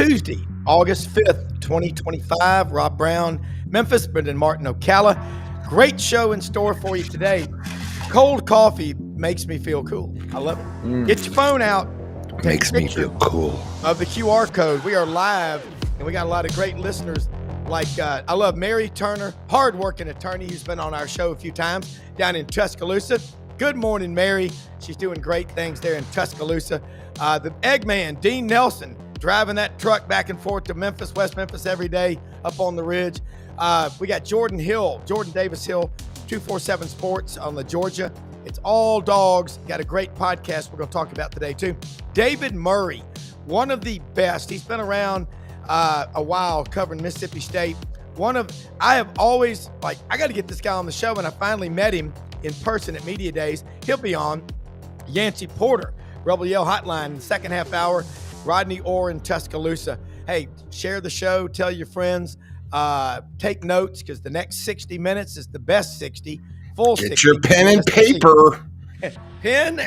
Tuesday, August 5th, 2025. Rob Brown, Memphis, Brendan Martin, Ocala. Great show in store for you today. Cold coffee makes me feel cool. I love it. Get your phone out. Makes me feel cool. Of the QR code. We are live, and we got a lot of great listeners. Like, I love Mary Turner, hardworking attorney who's been on our show a few times down in Tuscaloosa. Good morning, Mary. She's doing great things there in Tuscaloosa. The Eggman, Dean Nelson, driving that truck back and forth to Memphis, West Memphis every day up on the ridge. We got Jordan Davis Hill, 247 Sports on the Georgia. It's all dogs. Got a great podcast we're going to talk about today, too. David Murray, one of the best. He's been around a while covering Mississippi State. I have always, I got to get this guy on the show, and I finally met him in person at Media Days. He'll be on. Yancy Porter, Rebel Yell Hotline in the second half hour. Rodney Orr in Tuscaloosa. Hey, share the show. Tell your friends. Take notes, because the next 60 minutes is the best 60. Full Get 60. your pen and paper. Pen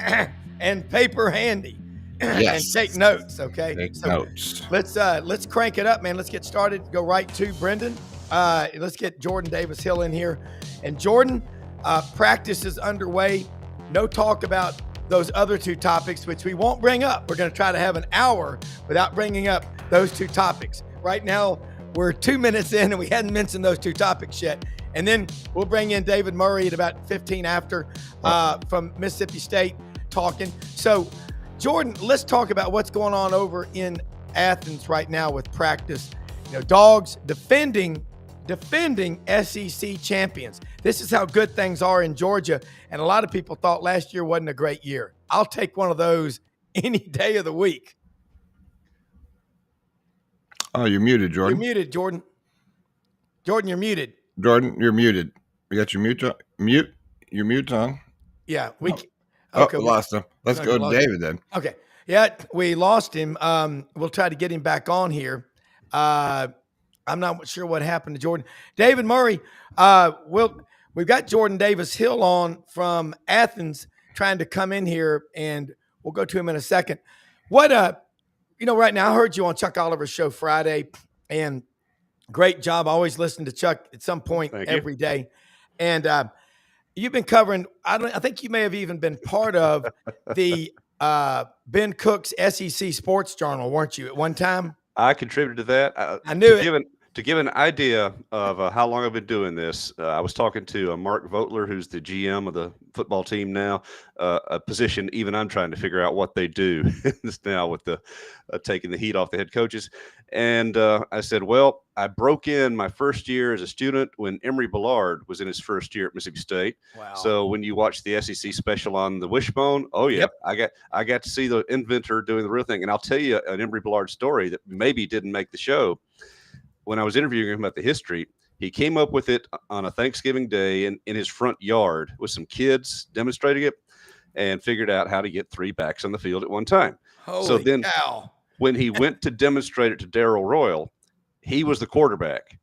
and paper handy. Yes. And take notes, okay? Take notes. Let's crank it up, man. Let's get started. Go right to Brendan. Let's get Jordan Davis Hill in here. And Jordan, practice is underway. No talk about those other two topics, which we won't bring up. We're going to try to have an hour without bringing up those two topics. Right now, we're 2 minutes in, and we hadn't mentioned those two topics yet. And then we'll bring in David Murray at about 15 after from Mississippi State talking. So, Jordan, let's talk about what's going on over in Athens right now with practice. You know, dogs defending SEC champions. This is how good things are in Georgia. And a lot of people thought last year wasn't a great year. I'll take one of those any day of the week. Oh, you're muted, Jordan. You're muted, Jordan. Jordan, you're muted. Jordan, you're muted. You got your mute on? Your mute on? Yeah. Okay, lost him. Let's go to David then. Okay. Yeah, we lost him. We'll try to get him back on here. I'm not sure what happened to Jordan. David Murray, we've got Jordan Davis Hill on from Athens trying to come in here, and we'll go to him in a second. Right now, I heard you on Chuck Oliver's show Friday, and great job. I always listen to Chuck at some point every day. And you've been covering, I think you may have even been part of the Ben Cook's SEC Sports Journal, weren't you, at one time? I contributed to that. I knew it. To give an idea of how long I've been doing this, I was talking to Mark Vogtler, who's the GM of the football team now, a position even I'm trying to figure out what they do now with the taking the heat off the head coaches. And I said, well, I broke in my first year as a student when Emory Ballard was in his first year at Mississippi State. Wow. So when you watch the SEC special on the wishbone, Yep. I got to see the inventor doing the real thing. And I'll tell you an Emory Ballard story that maybe didn't make the show. When I was interviewing him about the history, he came up with it on a Thanksgiving day in his front yard with some kids demonstrating it, and figured out how to get 3 backs on the field at one time. Holy cow. When he went to demonstrate it to Darrell Royal, he was the quarterback,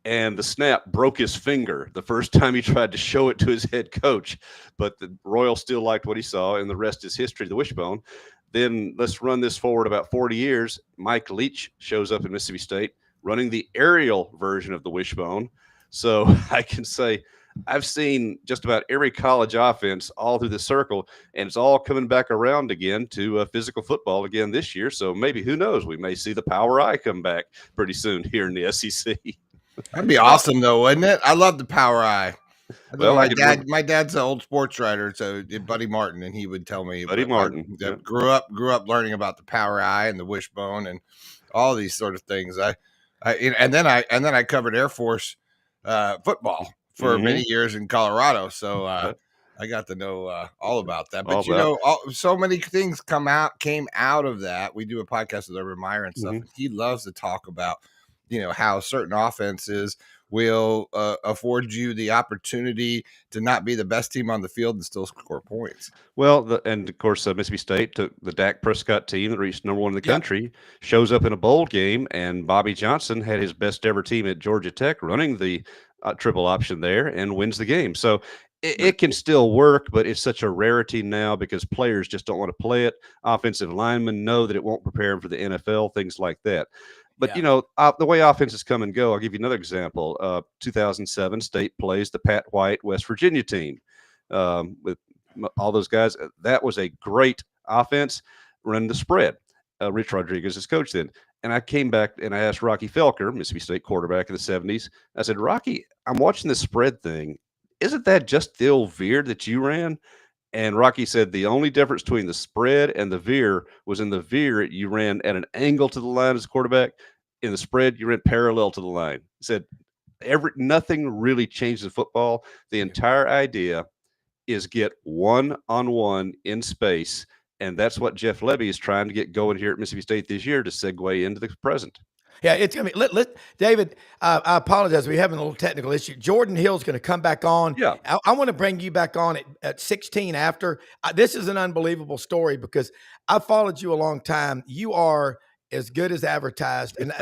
and the snap broke his finger the first time he tried to show it to his head coach. But the Royal still liked what he saw, and the rest is history, the wishbone. Then let's run this forward about 40 years. Mike Leach shows up in Mississippi State, running the aerial version of the wishbone. So I can say I've seen just about every college offense all through the circle, and it's all coming back around again to physical football again this year. So maybe, who knows, we may see the Power Eye come back pretty soon here in the SEC. That'd be awesome, though, wouldn't it? I love the Power Eye. Well, my dad's an old sports writer, so Buddy Martin, and he would tell me. Martin grew up learning about the Power Eye and the wishbone and all these sort of things. And then I covered Air Force football for many years in Colorado, so I got to know all about that. But so many things came out of that. We do a podcast with Urban Meyer and stuff. And he loves to talk about how certain offenses will afford you the opportunity to not be the best team on the field and still score points. Well, and of course, Mississippi State took the Dak Prescott team that reached number 1 in the country, shows up in a bowl game, and Bobby Johnson had his best ever team at Georgia Tech running the triple option there and wins the game. So it can still work, but it's such a rarity now because players just don't want to play it. Offensive linemen know that it won't prepare them for the NFL, things like that. But, the way offenses come and go, I'll give you another example. 2007, State plays the Pat White West Virginia team with all those guys. That was a great offense, running the spread. Rich Rodriguez is coach then. And I came back and I asked Rocky Felker, Mississippi State quarterback in the 70s. I said, Rocky, I'm watching this spread thing. Isn't that just the old veer that you ran? And Rocky said the only difference between the spread and the veer was in the veer, you ran at an angle to the line as a quarterback. In the spread, you ran parallel to the line. He said nothing really changes in football. The entire idea is get one-on-one in space. And that's what Jeff Levy is trying to get going here at Mississippi State this year to segue into the present. Yeah, it's gonna be. David, I apologize. We're having a little technical issue. Jordan Hill's going to come back on. Yeah, I want to bring you back on at 16 after. This is an unbelievable story because I've followed you a long time. You are as good as advertised, and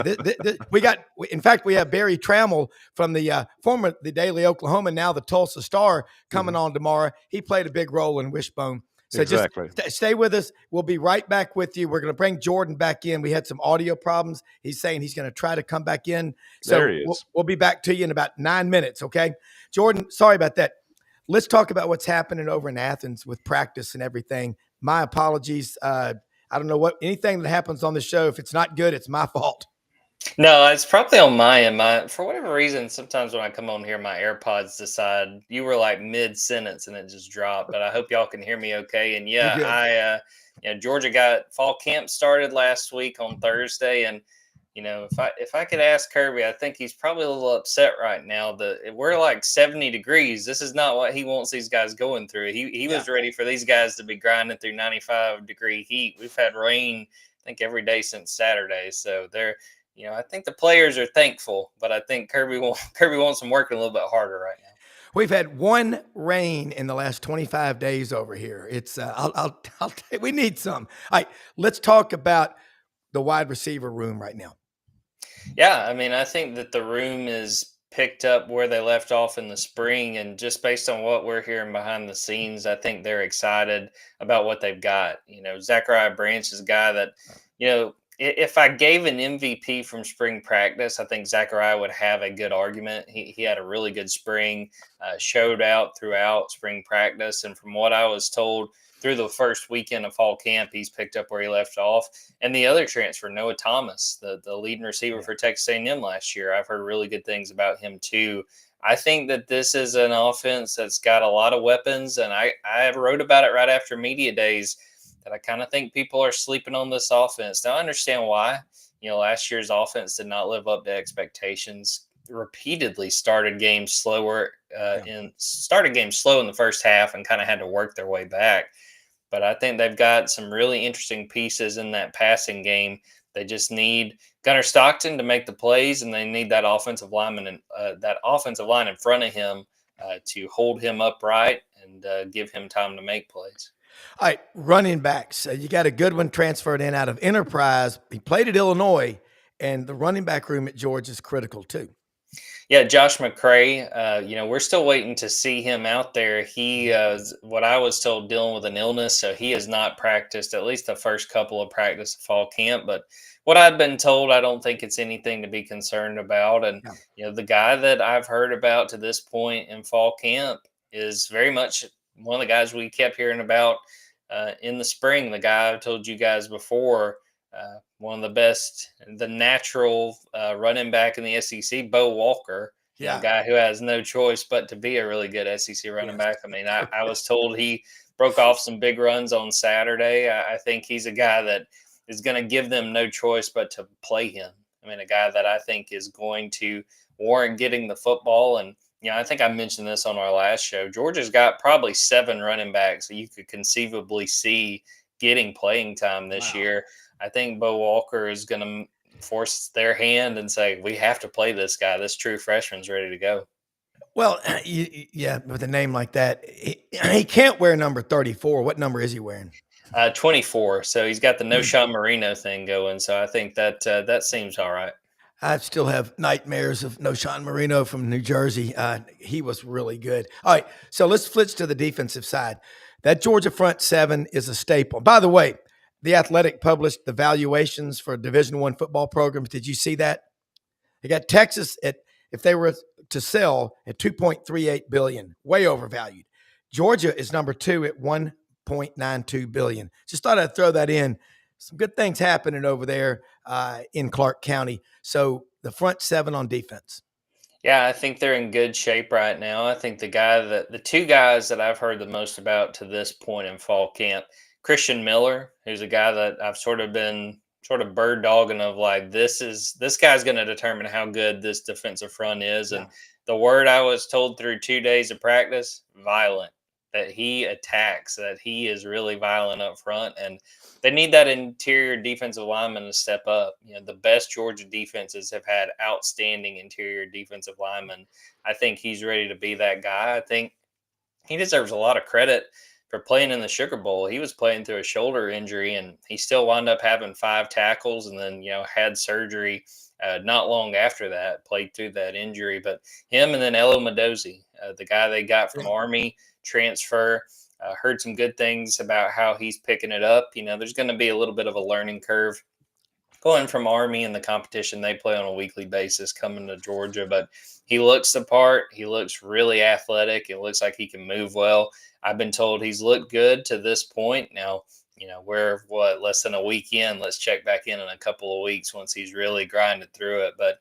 in fact, we have Barry Trammell from the former the Daily Oklahoma, now the Tulsa Star, coming on tomorrow. He played a big role in Wishbone. So exactly. Just stay with us. We'll be right back with you. We're going to bring Jordan back in. We had some audio problems. He's saying he's going to try to come back in. So there he is. We'll be back to you in about 9 minutes, okay? Jordan, sorry about that. Let's talk about what's happening over in Athens with practice and everything. My apologies. I don't know anything that happens on the show. If it's not good, it's my fault. No, it's probably on my end. For whatever reason, sometimes when I come on here, my AirPods decide you were like mid-sentence and it just dropped. But I hope y'all can hear me okay. And yeah, Georgia got fall camp started last week on Thursday, and if I could ask Kirby, I think he's probably a little upset right now that we're like 70 degrees. This is not what he wants these guys going through. He was ready for these guys to be grinding through 95-degree heat. We've had rain, I think, every day since Saturday, so they're. I think the players are thankful, but I think Kirby wants them working a little bit harder right now. We've had one rain in the last 25 days over here. It's we need some. All right, let's talk about the wide receiver room right now. Yeah, I mean, I think that the room is picked up where they left off in the spring, and just based on what we're hearing behind the scenes, I think they're excited about what they've got. Zachariah Branch is a guy that, if I gave an MVP from spring practice, I think Zachariah would have a good argument. He had a really good spring, showed out throughout spring practice. And from what I was told through the first weekend of fall camp, he's picked up where he left off. And the other transfer, Noah Thomas, the leading receiver for Texas A&M last year, I've heard really good things about him too. I think that this is an offense that's got a lot of weapons. And I wrote about it right after media days. I kind of think people are sleeping on this offense. Now, I understand why. Last year's offense did not live up to expectations. Repeatedly started games slow in the first half and kind of had to work their way back. But I think they've got some really interesting pieces in that passing game. They just need Gunnar Stockton to make the plays, and they need that offensive line in front of him to hold him upright and give him time to make plays. All right, running backs. You got a good one transferred in out of Enterprise. He played at Illinois, and the running back room at Georgia is critical too. Yeah, Josh McCray, we're still waiting to see him out there. He, what I was told, dealing with an illness, so he has not practiced at least the first couple of practice of fall camp. But what I've been told, I don't think it's anything to be concerned about. And, the guy that I've heard about to this point in fall camp is very much one of the guys we kept hearing about in the spring. The guy I told you guys before, one of the best, the natural running back in the SEC, Bo Walker, a guy who has no choice but to be a really good SEC running back. I mean, I was told he broke off some big runs on Saturday. I think he's a guy that is going to give them no choice but to play him. I mean, a guy that I think is going to warrant getting the football. And, I think I mentioned this on our last show. Georgia's got probably 7 running backs that you could conceivably see getting playing time this year. I think Bo Walker is going to force their hand and say, we have to play this guy. This true freshman's ready to go. Well, with a name like that, he can't wear number 34. What number is he wearing? 24. So he's got the No Sean Marino thing going. So I think that seems all right. I still have nightmares of Noshan Marino from New Jersey. He was really good. All right, so let's flip to the defensive side. That Georgia front seven is a staple. By the way, the Athletic published the valuations for Division I football programs. Did you see that? They got Texas at, if they were to sell, at 2.38 billion, way overvalued. Georgia is number 2 at 1.92 billion. Just thought I'd throw that in. Some good things happening over there in Clark County. So the front seven on defense. Yeah, I think they're in good shape right now. I think the two guys that I've heard the most about to this point in fall camp, Christian Miller, who's a guy that I've sort of been sort of bird dogging of like, this guy's going to determine how good this defensive front is. Yeah. And the word I was told through 2 days of practice, violent, that he attacks, that he is really violent up front. And they need that interior defensive lineman to step up. The best Georgia defenses have had outstanding interior defensive linemen. I think he's ready to be that guy. I think he deserves a lot of credit for playing in the Sugar Bowl. He was playing through a shoulder injury, and he still wound up having 5 tackles, and then had surgery not long after that. Played through that injury, but him and then Elo Mendoza, the guy they got from Army transfer. Heard some good things about how he's picking it up. There's going to be a little bit of a learning curve going from Army and the competition they play on a weekly basis coming to Georgia, but he looks the part. He looks really athletic. It looks like he can move well. I've been told he's looked good to this point. Now, we're less than a week in. Let's check back in a couple of weeks once he's really grinded through it. But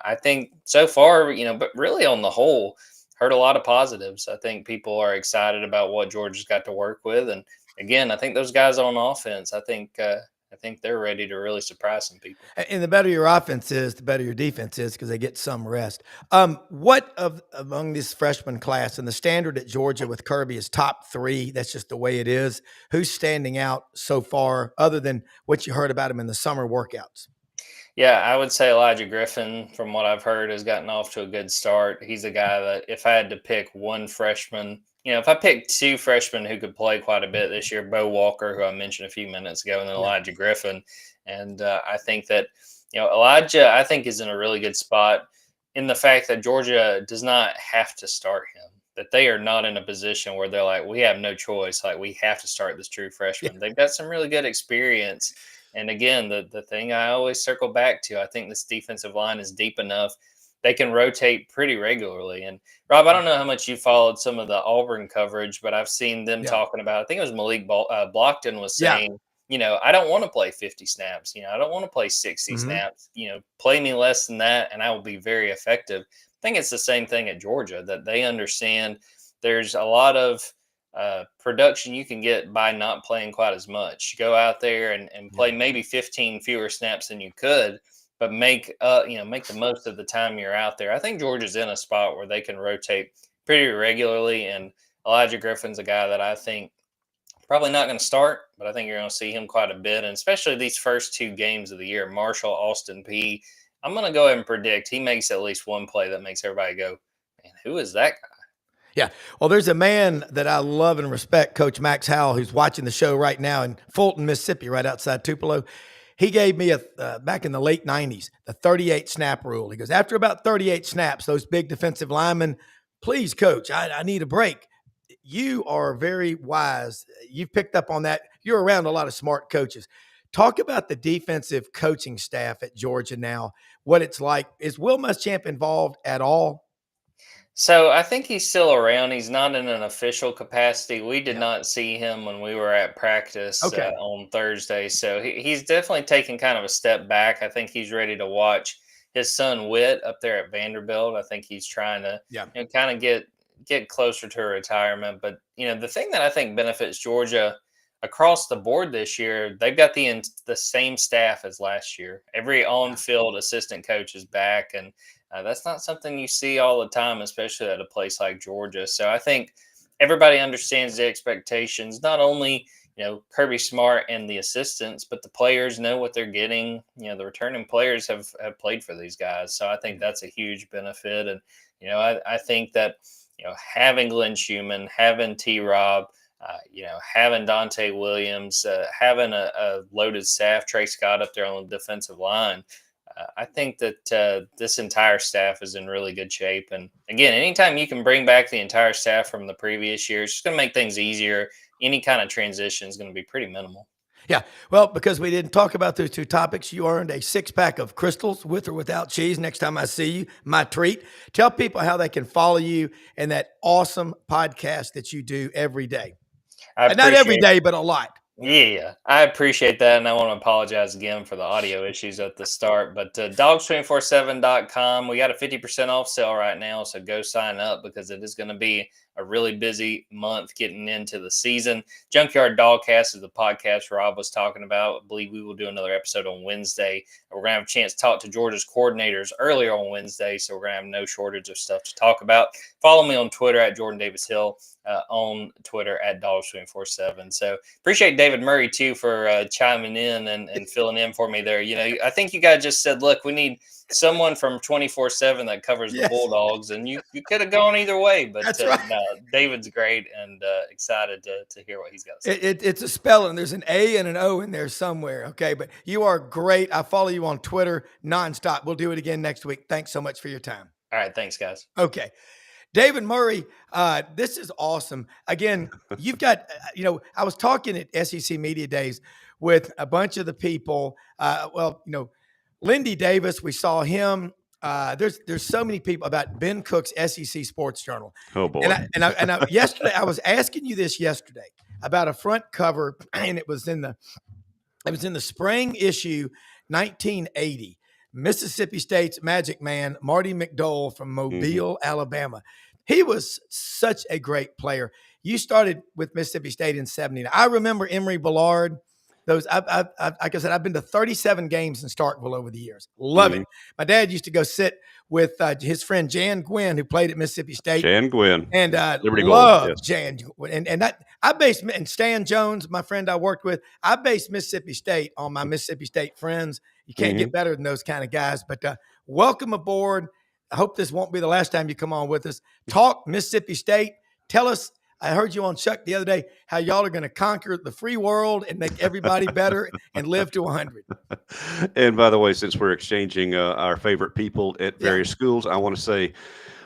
I think so far, but really on the whole, heard a lot of positives. I think people are excited about what Georgia's got to work with. And again, I think those guys on offense, I think they're ready to really surprise some people. And the better your offense is, the better your defense is because they get some rest. What among this freshman class and the standard at Georgia with Kirby is top 3? That's just the way it is. Who's standing out so far other than what you heard about him in the summer workouts? Yeah, I would say Elijah Griffin, from what I've heard, has gotten off to a good start. He's a guy that if I had to pick one freshman, if I picked 2 freshmen who could play quite a bit this year, Bo Walker, who I mentioned a few minutes ago, and then Elijah Griffin. And I think that, Elijah, I think is in a really good spot in the fact that Georgia does not have to start him, that they are not in a position where they're like, we have no choice. Like, we have to start this true freshman. They've got some really good experience. And again, the thing I always circle back to, I think this defensive line is deep enough. They can rotate pretty regularly. And Rob, I don't know how much you followed some of the Auburn coverage, but I've seen them talking about, I think it was Malik Blockton was saying, I don't want to play 50 snaps. I don't want to play 60 snaps. Play me less than that, and I will be very effective. I think it's the same thing at Georgia, that they understand there's a lot of production you can get by not playing quite as much. Go out there and play maybe 15 fewer snaps than you could, but make the most of the time you're out there. I think Georgia's in a spot where they can rotate pretty regularly, and Elijah Griffin's a guy that I think probably not going to start, but I think you're going to see him quite a bit, and especially these first 2 games of the year. Marshall, Austin Peay. I'm going to go ahead and predict he makes at least one play that makes everybody go, man, who is that guy? Yeah. Well, there's a man that I love and respect, Coach Max Howell, who's watching the show right now in Fulton, Mississippi, right outside Tupelo. He gave me back in the late 90s, the 38 snap rule. He goes, after about 38 snaps, those big defensive linemen, please, coach, I need a break. You are very wise. You've picked up on that. You're around a lot of smart coaches. Talk about the defensive coaching staff at Georgia now, what it's like. Is Will Muschamp involved at all? So I think he's still around. He's not in an official capacity. We did not see him when we were at practice on Thursday. So he's definitely taken kind of a step back. I think he's ready to watch his son Witt up there at Vanderbilt. I think he's trying to kind of get closer to a retirement. But, the thing that I think benefits Georgia across the board this year, they've got the same staff as last year. Every on-field assistant coach is back, and that's not something you see all the time, especially at a place like Georgia. So I think everybody understands the expectations, not only, Kirby Smart and the assistants, but the players know what they're getting. The returning players have played for these guys. So I think that's a huge benefit. And, I think that, having Glenn Schumann, having T-Rob, having Dante Williams, having a loaded staff, Trey Scott up there on the defensive line, I think that this entire staff is in really good shape. And again, anytime you can bring back the entire staff from the previous year, it's just going to make things easier. Any kind of transition is going to be pretty minimal. Yeah. Well, because we didn't talk about those two topics, you earned a 6-pack of Crystals with or without cheese. Next time I see you, my treat. Tell people how they can follow you and that awesome podcast that you do every day. Not every day, but a lot. Yeah, I appreciate that. And I want to apologize again for the audio issues at the start. But dogs247.com, we got a 50% off sale right now. So go sign up because it is going to be a really busy month getting into the season. Junkyard Dogcast is the podcast Rob was talking about. I believe we will do another episode on Wednesday. We're going to have a chance to talk to Georgia's coordinators earlier on Wednesday. So we're going to have no shortage of stuff to talk about. Follow me on Twitter at Jordan Davis Hill. On Twitter at Dogs247. So appreciate David Murray too for chiming in and filling in for me there. You know, I think you guys just said, look, we need someone from 24/7 that covers the Bulldogs, and you could have gone either way. But That's right. No, David's great and excited to hear what he's got to say. It's a spelling. There's an A and an O in there somewhere. Okay, but you are great. I follow you on Twitter nonstop. We'll do it again next week. Thanks so much for your time. All right, thanks, guys. Okay. David Murray, this is awesome. Again, you've got, I was talking at SEC Media Days with a bunch of the people. Lindy Davis, we saw him. There's so many people about Ben Cook's SEC Sports Journal. Oh boy! And I yesterday I was asking you this yesterday about a front cover, and it was in the spring issue, 1980. Mississippi State's Magic Man, Marty McDowell from Mobile, Alabama. He was such a great player. You started with Mississippi State in 79. I remember Emory Ballard. Like I said, I've been to 37 games in Starkville over the years. Love it. My dad used to go sit with his friend Jan Gwynn, who played at Mississippi State. Jan Gwynn. And Liberty loved Gold, yes. Jan. And Stan Jones, my friend I worked with, I based Mississippi State on my Mississippi State friends. You can't get better than those kind of guys. But welcome aboard. I hope this won't be the last time you come on with us. Talk Mississippi State. Tell us, I heard you on Chuck the other day, how y'all are going to conquer the free world and make everybody better and live to 100. And by the way, since we're exchanging our favorite people at various schools, I want to say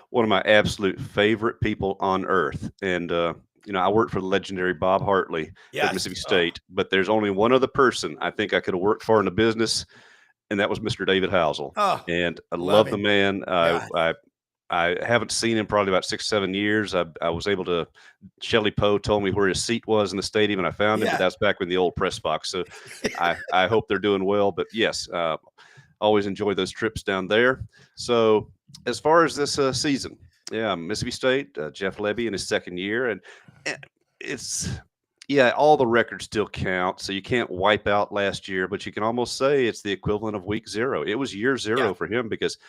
one of my absolute favorite people on earth. And, I worked for the legendary Bob Hartley at Mississippi State, but there's only one other person I think I could have worked for in the business, and that was Mr. David Housel. And I love the man. I haven't seen him probably about 6-7 years. I was able to, Shelley Poe told me where his seat was in the stadium, and I found him, but that's back in the old press box. So I hope they're doing well. But yes, always enjoy those trips down there. So as far as this season, Mississippi State, Jeff Lebby in his second year, and it's all the records still count. So you can't wipe out last year, but you can almost say it's the equivalent of week 0. It was year 0 for him because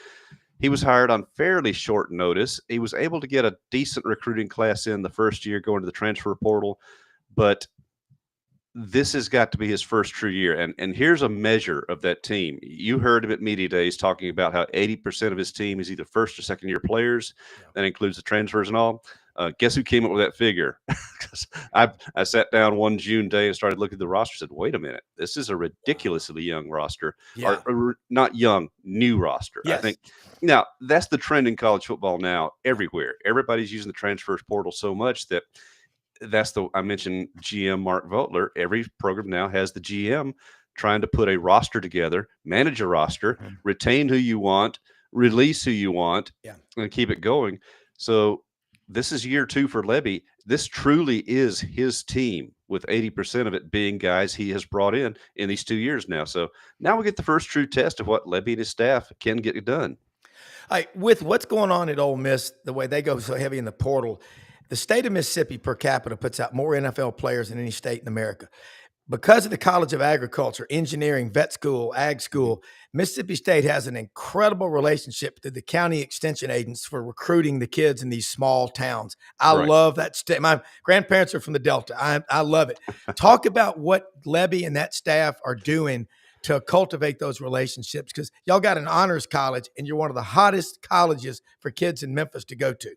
he was hired on fairly short notice. He was able to get a decent recruiting class in the first year going to the transfer portal, but this has got to be his first true year. And here's a measure of that team. You heard him at Media Days talking about how 80% of his team is either first or second year players. That includes the transfers and all. Guess who came up with that figure? I sat down one June day and started looking at the roster and said, wait a minute, this is a ridiculously young roster. Or not young, new roster. I think now that's the trend in college football now everywhere. Everybody's using the transfers portal so much that I mentioned GM Mark Vogtler. Every program now has the GM trying to put a roster together, manage a roster, retain who you want, release who you want, and keep it going. So this is year 2 for Lebby. This truly is his team, with 80% of it being guys he has brought in these 2 years now. So now we get the first true test of what Lebby and his staff can get done. With what's going on at Ole Miss, the way they go so heavy in the portal, the state of Mississippi per capita puts out more NFL players than any state in America. Because of the College of Agriculture, Engineering, Vet School, Ag School, Mississippi State has an incredible relationship to the county extension agents for recruiting the kids in these small towns. I love that state. My grandparents are from the Delta. I love it. Talk about what Lebby and that staff are doing to cultivate those relationships, because y'all got an honors college and you're one of the hottest colleges for kids in Memphis to go to.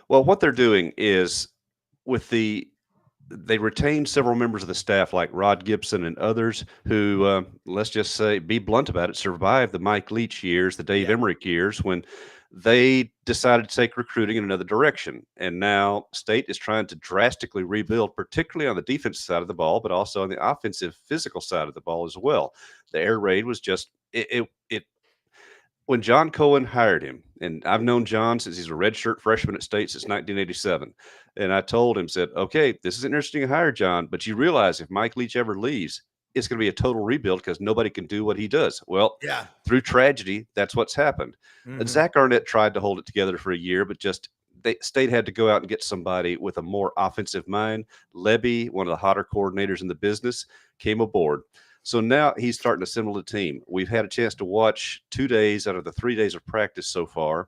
Well, what they're doing is with the they retained several members of the staff like Rod Gibson and others who, let's just say, be blunt about it, survived the Mike Leach years, the Dave Emmerich years when they decided to take recruiting in another direction. And now State is trying to drastically rebuild, particularly on the defensive side of the ball, but also on the offensive physical side of the ball as well. The air raid was just it when John Cohen hired him, and I've known John since he's a redshirt freshman at State since 1987, and I told him, said, okay, this is an interesting hire, John, but you realize if Mike Leach ever leaves, it's going to be a total rebuild because nobody can do what he does. Well, through tragedy, that's what's happened. Zach Arnett tried to hold it together for a year, but State had to go out and get somebody with a more offensive mind. Lebby, one of the hotter coordinators in the business, came aboard. So now he's starting to assemble a team. We've had a chance to watch 2 days out of the 3 days of practice so far.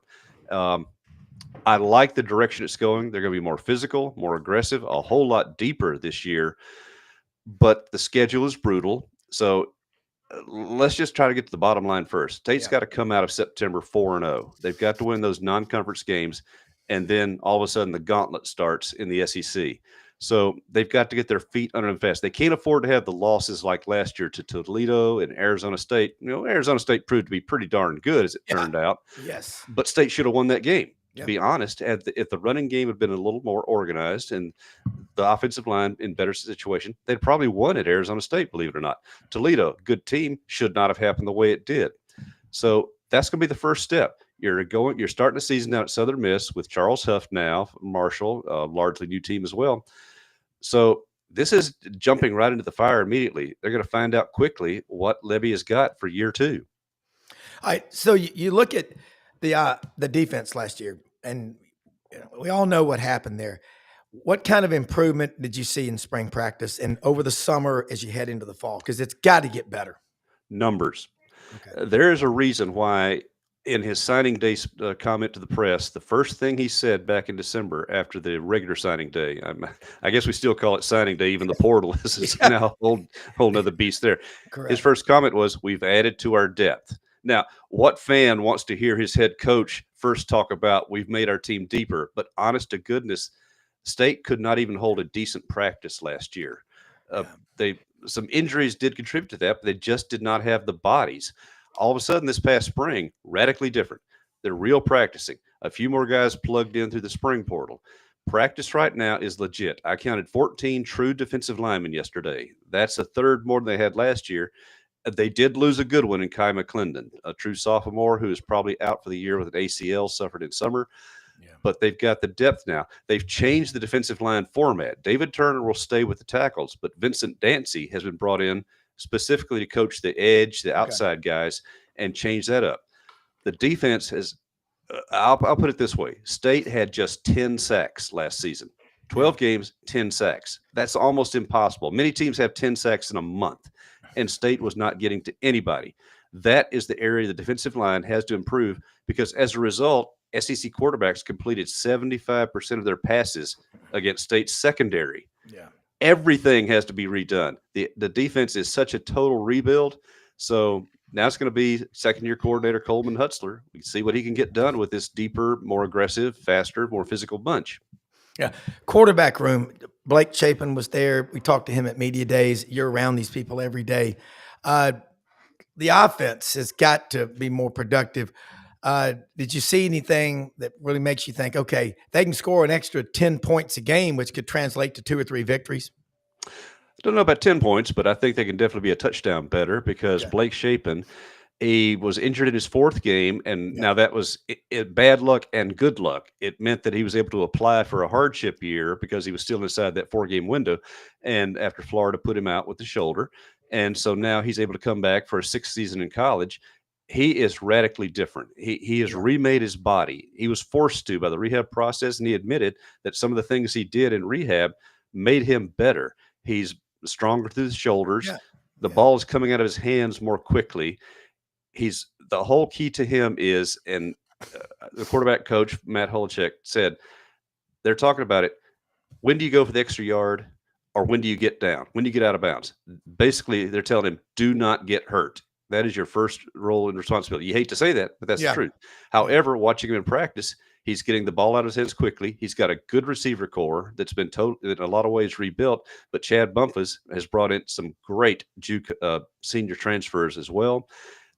I like the direction it's going. They're going to be more physical, more aggressive, a whole lot deeper this year. But the schedule is brutal. So let's just try to get to the bottom line first. State's got to come out of September 4-0. They've got to win those non-conference games. And then all of a sudden the gauntlet starts in the SEC. So they've got to get their feet under them fast. They can't afford to have the losses like last year to Toledo and Arizona State. Arizona State proved to be pretty darn good as it turned out. Yes. But State should have won that game, to be honest. If the running game had been a little more organized and the offensive line in better situation, they'd probably won at Arizona State, believe it or not. Toledo, good team, should not have happened the way it did. So that's going to be the first step. You're starting the season out at Southern Miss with Charles Huff now, Marshall, largely new team as well. So this is jumping right into the fire immediately. They're going to find out quickly what Lebby has got for year 2. All right. So you look at the defense last year, and we all know what happened there. What kind of improvement did you see in spring practice and over the summer as you head into the fall? Because it's got to get better. Numbers. Okay. There is a reason why in his signing day comment to the press, the first thing he said back in December after the regular signing day, I guess we still call it signing day, even the portal is now a whole nother beast there. Correct. His first comment was, we've added to our depth. Now, what fan wants to hear his head coach first talk about we've made our team deeper? But honest to goodness, State could not even hold a decent practice last year. Some injuries did contribute to that, but they just did not have the bodies. All of a sudden, this past spring, radically different. They're real practicing. A few more guys plugged in through the spring portal. Practice right now is legit. I counted 14 true defensive linemen yesterday. That's a third more than they had last year. They did lose a good one in Kai McClendon, a true sophomore who is probably out for the year with an ACL suffered in summer. But they've got the depth now. They've changed the defensive line format. David Turner will stay with the tackles, but Vincent Dancy has been brought in specifically to coach the edge, the outside guys, and change that up. The defense has, I'll put it this way. State had just 10 sacks last season. 12 games, 10 sacks. That's almost impossible. Many teams have 10 sacks in a month, and State was not getting to anybody. That is the area the defensive line has to improve because as a result, SEC quarterbacks completed 75% of their passes against State's secondary. Everything has to be redone. The defense is such a total rebuild. So now it's going to be second-year coordinator Coleman Hutzler. We can see what he can get done with this deeper, more aggressive, faster, more physical bunch. Yeah. Quarterback room. Blake Chapin was there. We talked to him at media days. You're around these people every day. The offense has got to be more productive. Did you see anything that really makes you think, okay, they can score an extra 10 points a game, which could translate to 2 or 3 victories? I don't know about 10 points, but I think they can definitely be a touchdown better because Blake Chapin, he was injured in his 4th game, and now that was bad luck and good luck. It meant that he was able to apply for a hardship year because he was still inside that 4-game window, and after Florida put him out with the shoulder. And so now he's able to come back for a 6th season in college. He is radically different. He has remade his body. He was forced to by the rehab process, and he admitted that some of the things he did in rehab made him better. He's stronger through the shoulders. The ball is coming out of his hands more quickly. The whole key to him is, and the quarterback coach, Matt Holochek, said, they're talking about it. When do you go for the extra yard or when do you get down? When do you get out of bounds? Basically, they're telling him, do not get hurt. That is your first role and responsibility. You hate to say that, but that's Yeah. the truth. However, watching him in practice, he's getting the ball out of his hands quickly. He's got a good receiver core that's been in a lot of ways rebuilt. But Chad Bumpus has brought in some great senior transfers as well.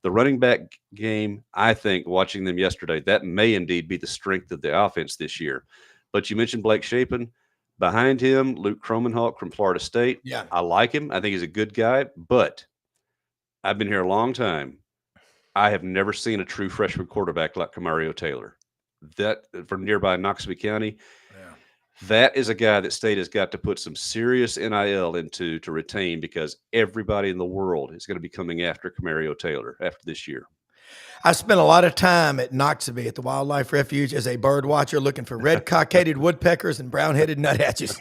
The running back game, I think, watching them yesterday, that may indeed be the strength of the offense this year. But you mentioned Blake Shapen. Behind him, Luke Kromenhawk from Florida State. Yeah. I like him. I think he's a good guy, but I've been here a long time. I have never seen a true freshman quarterback like Camario Taylor. That from nearby Knoxville County. Yeah. That is a guy that State has got to put some serious NIL into to retain, because everybody in the world is going to be coming after Camario Taylor after this year. I spent a lot of time at Knoxville at the Wildlife Refuge as a bird watcher looking for red cockaded woodpeckers and brown-headed nuthatches.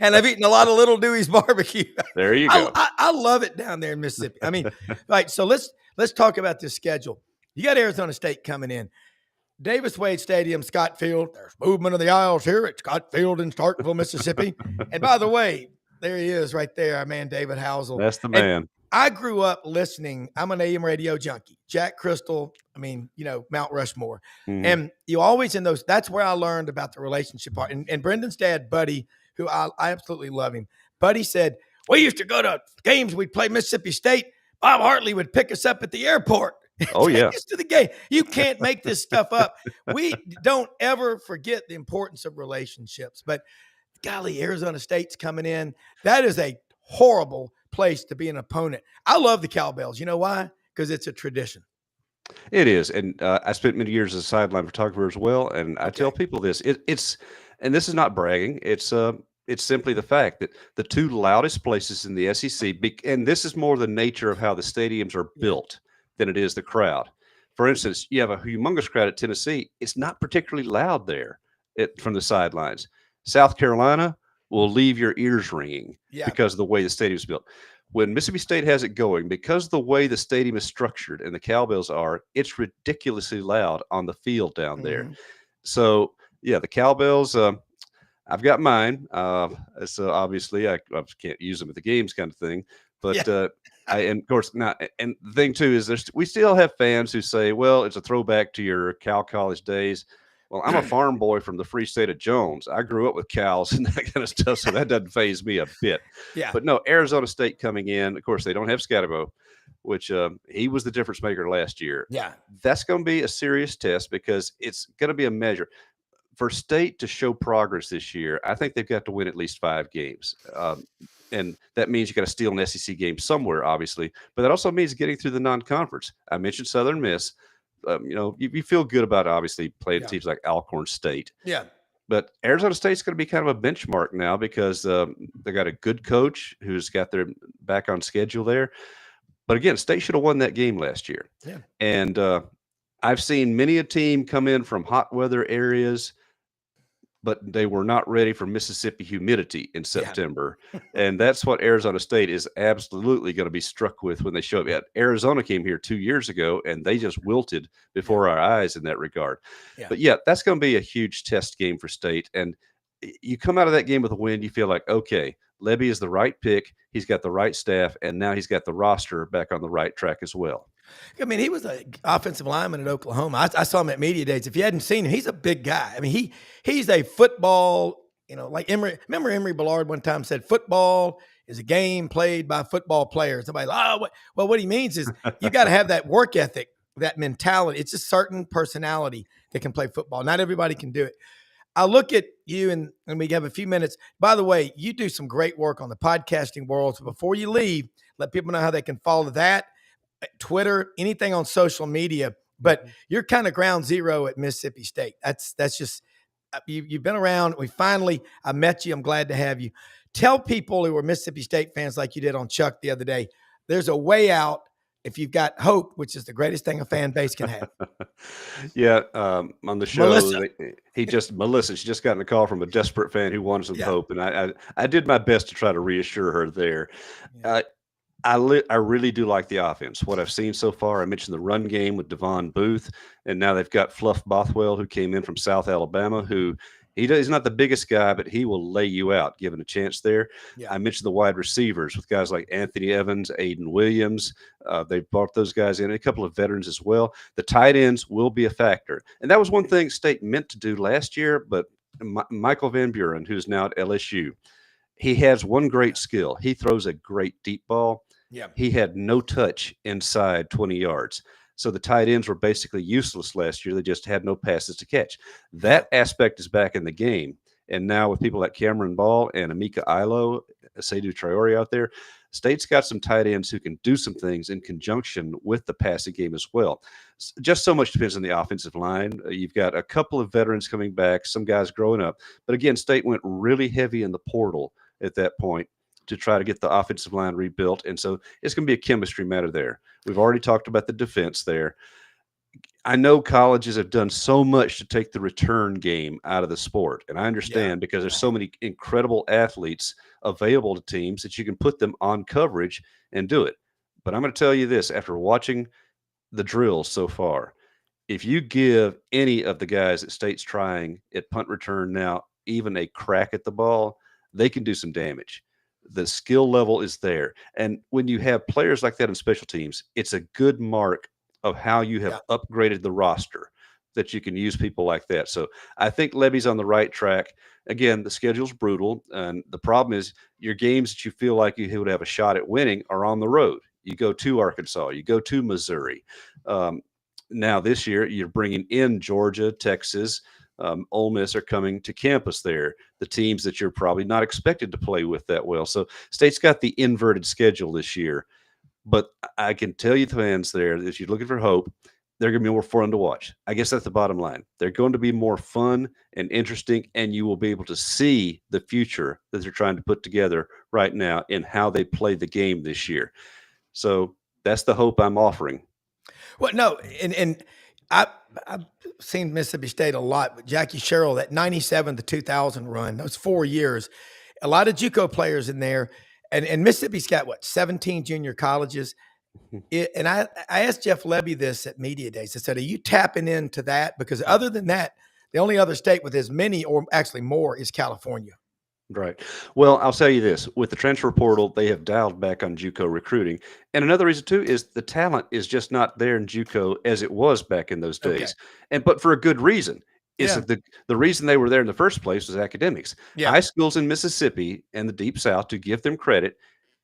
And I've eaten a lot of Little Dewey's barbecue. There you go. I love it down there in Mississippi. I mean, right. So let's talk about this schedule. You got Arizona State coming in. Davis Wade Stadium, Scott Field. There's movement of the aisles here at Scott Field in Starkville, Mississippi. And by the way, there he is right there, our man David Housel. That's the man. And I grew up listening. I'm an AM radio junkie. Jack Crystal, Mount Rushmore. Mhm. And you always in those, that's where I learned about the relationship part. And Brendan's dad, Buddy, who I absolutely love him. Buddy said, we used to go to games. We'd play Mississippi State. Bob Hartley would pick us up at the airport. Oh, yeah. Take us to the game. You can't make this stuff up. We don't ever forget the importance of relationships. But golly, Arizona State's coming in. That is a horrible place to be an opponent. I love the Cowbells. You know why? Because it's a tradition. It is. And I spent many years as a sideline photographer as well. And I tell people this, it's, and this is not bragging. It's simply the fact that the two loudest places in the SEC, and this is more the nature of how the stadiums are built than it is the crowd. For instance, you have a humongous crowd at Tennessee. It's not particularly loud there from the sidelines. South Carolina will leave your ears ringing because of the way the stadium is built. When Mississippi State has it going, because of the way the stadium is structured and the Cowbells are, it's ridiculously loud on the field down there. So, yeah, the Cowbells, I've got mine. So obviously I can't use them at the games kind of thing. But and of course, now, and the thing too is we still have fans who say, well, it's a throwback to your Cal College days. Well, I'm a farm boy from the free state of Jones. I grew up with cows and that kind of stuff, so that doesn't faze me a bit. Yeah. But no, Arizona State coming in. Of course, they don't have Scatterbo, which he was the difference maker last year. Yeah. That's going to be a serious test because it's going to be a measure. For State to show progress this year, I think they've got to win at least 5 games. And that means you got to steal an SEC game somewhere, obviously. But that also means getting through the non-conference. I mentioned Southern Miss. You feel good about obviously playing teams like Alcorn State. Yeah. But Arizona State's going to be kind of a benchmark now because they got a good coach who's got their back on schedule there. But again, State should have won that game last year. Yeah. And I've seen many a team come in from hot weather areas, but they were not ready for Mississippi humidity in September. Yeah. And that's what Arizona State is absolutely going to be struck with when they show up. Arizona came here 2 years ago, and they just wilted before our eyes in that regard. Yeah. But, that's going to be a huge test game for State. And you come out of that game with a win, you feel like, okay, Lebby is the right pick. He's got the right staff, and now he's got the roster back on the right track as well. I mean, he was an offensive lineman at Oklahoma. I saw him at media days. If you hadn't seen him, he's a big guy. I mean, he's a football, like Emory. Remember Emory Ballard one time said, football is a game played by football players. Somebody, what he means is you got to have that work ethic, that mentality. It's a certain personality that can play football. Not everybody can do it. I look at you, and we have a few minutes. By the way, you do some great work on the podcasting world. So before you leave, let people know how they can follow that. Twitter, anything on social media, but you're kind of ground zero at Mississippi State. That's just, you've been around. I met you. I'm glad to have you. Tell people who are Mississippi State fans like you did on Chuck the other day, there's a way out if you've got hope, which is the greatest thing a fan base can have. On the show, Melissa, she just got a call from a desperate fan who wanted some hope. And I did my best to try to reassure her there. Yeah. I really do like the offense. What I've seen so far, I mentioned the run game with Devon Booth, and now they've got Fluff Bothwell, who came in from South Alabama, who He's not the biggest guy, but he will lay you out given a chance there. Yeah. I mentioned the wide receivers with guys like Anthony Evans, Aiden Williams. They brought those guys in, a couple of veterans as well. The tight ends will be a factor. And that was one thing State meant to do last year, but Michael Van Buren, who's now at LSU, he has one great skill. He throws a great deep ball. Yeah. He had no touch inside 20 yards. So the tight ends were basically useless last year. They just had no passes to catch. That aspect is back in the game. And now with people like Cameron Ball and Amika Ilo, Seydou Traore out there, State's got some tight ends who can do some things in conjunction with the passing game as well. Just so much depends on the offensive line. You've got a couple of veterans coming back, some guys growing up. But again, State went really heavy in the portal at that point to try to get the offensive line rebuilt. And so it's going to be a chemistry matter there. We've already talked about the defense there. I know colleges have done so much to take the return game out of the sport. And I understand because there's so many incredible athletes available to teams that you can put them on coverage and do it. But I'm going to tell you this, after watching the drills so far, if you give any of the guys that State's trying at punt return now even a crack at the ball, they can do some damage. The skill level is there. And when you have players like that in special teams, it's a good mark of how you have upgraded the roster, that you can use people like that. So I think Levy's on the right track. Again, the schedule's brutal. And the problem is your games that you feel like you would have a shot at winning are on the road. You go to Arkansas, you go to Missouri. Now this year you're bringing in Georgia, Texas, Ole Miss are coming to campus there, the teams that you're probably not expected to play with that well. So State's got the inverted schedule this year. But I can tell you, the fans there, that if you're looking for hope, they're going to be more fun to watch. I guess that's the bottom line. They're going to be more fun and interesting, and you will be able to see the future that they're trying to put together right now in how they play the game this year. So that's the hope I'm offering. Well, no, and I've seen Mississippi State a lot, but Jackie Sherrill, that 97 to 2000 run, those 4 years, a lot of JUCO players in there. And Mississippi's got, 17 junior colleges? And I asked Jeff Levy this at Media Days. I said, are you tapping into that? Because other than that, the only other state with as many or actually more is California. Right. Well, I'll tell you this. With the transfer portal, they have dialed back on JUCO recruiting. And another reason, too, is the talent is just not there in JUCO as it was back in those days. But for a good reason. The reason they were there in the first place was academics. High schools in Mississippi and the Deep South, to give them credit,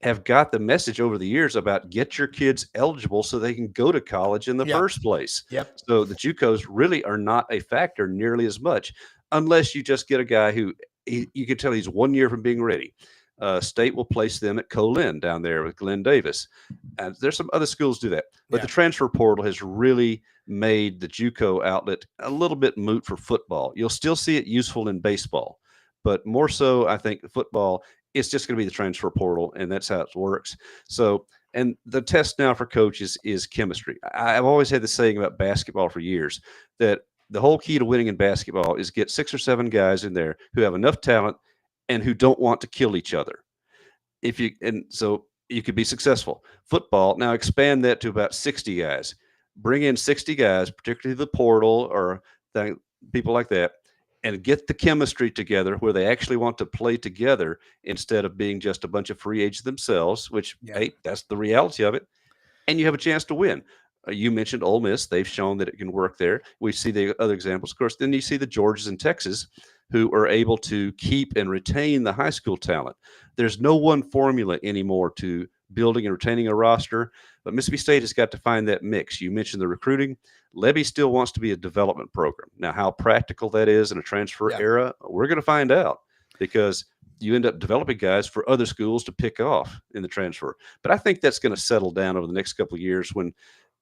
have got the message over the years about get your kids eligible so they can go to college in the first place. So the JUCOs really are not a factor nearly as much, unless you just get a guy who you can tell he's 1 year from being ready. State will place them at Colin down there with Glenn Davis. And there's some other schools do that. But the transfer portal has really made the JUCO outlet a little bit moot for football. You'll still see it useful in baseball, but more so, I think, football, it's just going to be the transfer portal, and that's how it works. So, and the test now for coaches is chemistry. I've always had the saying about basketball for years that the whole key to winning in basketball is get 6 or 7 guys in there who have enough talent and who don't want to kill each other. So you could be successful. Football, now expand that to about 60 guys. Bring in 60 guys, particularly the portal or people like that, and get the chemistry together where they actually want to play together instead of being just a bunch of free agents themselves, which, hey, that's the reality of it. And you have a chance to win. You mentioned Ole Miss. They've shown that it can work there. We see the other examples. Of course, then you see the Georgias and Texas who are able to keep and retain the high school talent. There's no one formula anymore to building and retaining a roster, but Mississippi State has got to find that mix. You mentioned the recruiting. Levy still wants to be a development program. Now, how practical that is in a transfer era, we're going to find out, because you end up developing guys for other schools to pick off in the transfer. But I think that's going to settle down over the next couple of years when,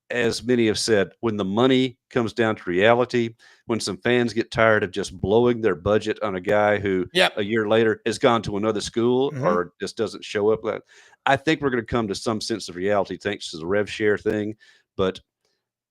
as many have said, when the money comes down to reality, when some fans get tired of just blowing their budget on a guy who a year later has gone to another school or just doesn't show up. I think we're going to come to some sense of reality thanks to the rev share thing. But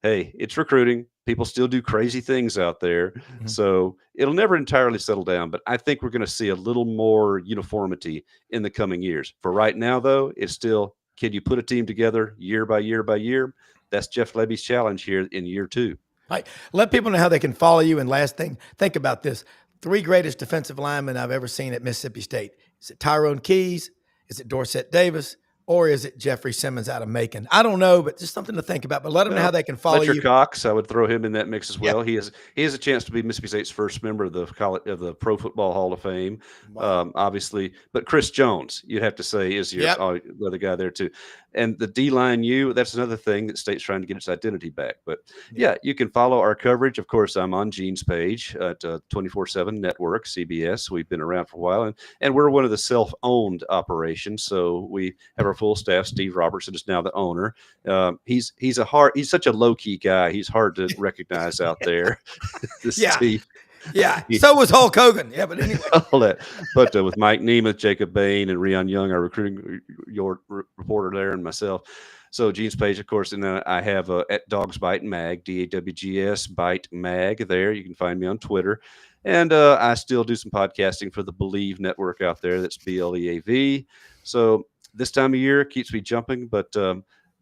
hey, it's recruiting. People still do crazy things out there. So it'll never entirely settle down. But I think we're going to see a little more uniformity in the coming years. For right now, though, it's still, can you put a team together year by year by year? That's Jeff Levy's challenge here in year 2. Right. Let people know how they can follow you. And last thing, think about this. three greatest defensive linemen I've ever seen at Mississippi State. Is it Tyrone Keys? Is it Dorsett Davis? Or is it Jeffrey Simmons out of Macon? I don't know, but just something to think about. But let them know how they can follow Fletcher you. Cox, I would throw him in that mix as well. Yeah. He has a chance to be Mississippi State's first member of the Pro Football Hall of Fame, obviously. But Chris Jones, you'd have to say, is your the other guy there too. And the D-line that's another thing that State's trying to get its identity back. But yeah, you can follow our coverage. Of course, I'm on Gene's page at 24/7 Network, CBS. We've been around for a while, and we're one of the self-owned operations. So we have our full staff. Steve Robertson is now the owner. He's such a low-key guy. He's hard to recognize out there. Steve. Yeah. So was Hulk Hogan. Yeah, but anyway. All that. But with Mike Nemeth, Jacob Bain, and Rion Young, our recruiting reporter there, and myself. So Gene's page, of course, and then I have at Dogs Bite Mag, DAWGS Bite Mag there. You can find me on Twitter. And I still do some podcasting for the Believe Network out there. That's BLEAV. So this time of year keeps me jumping, but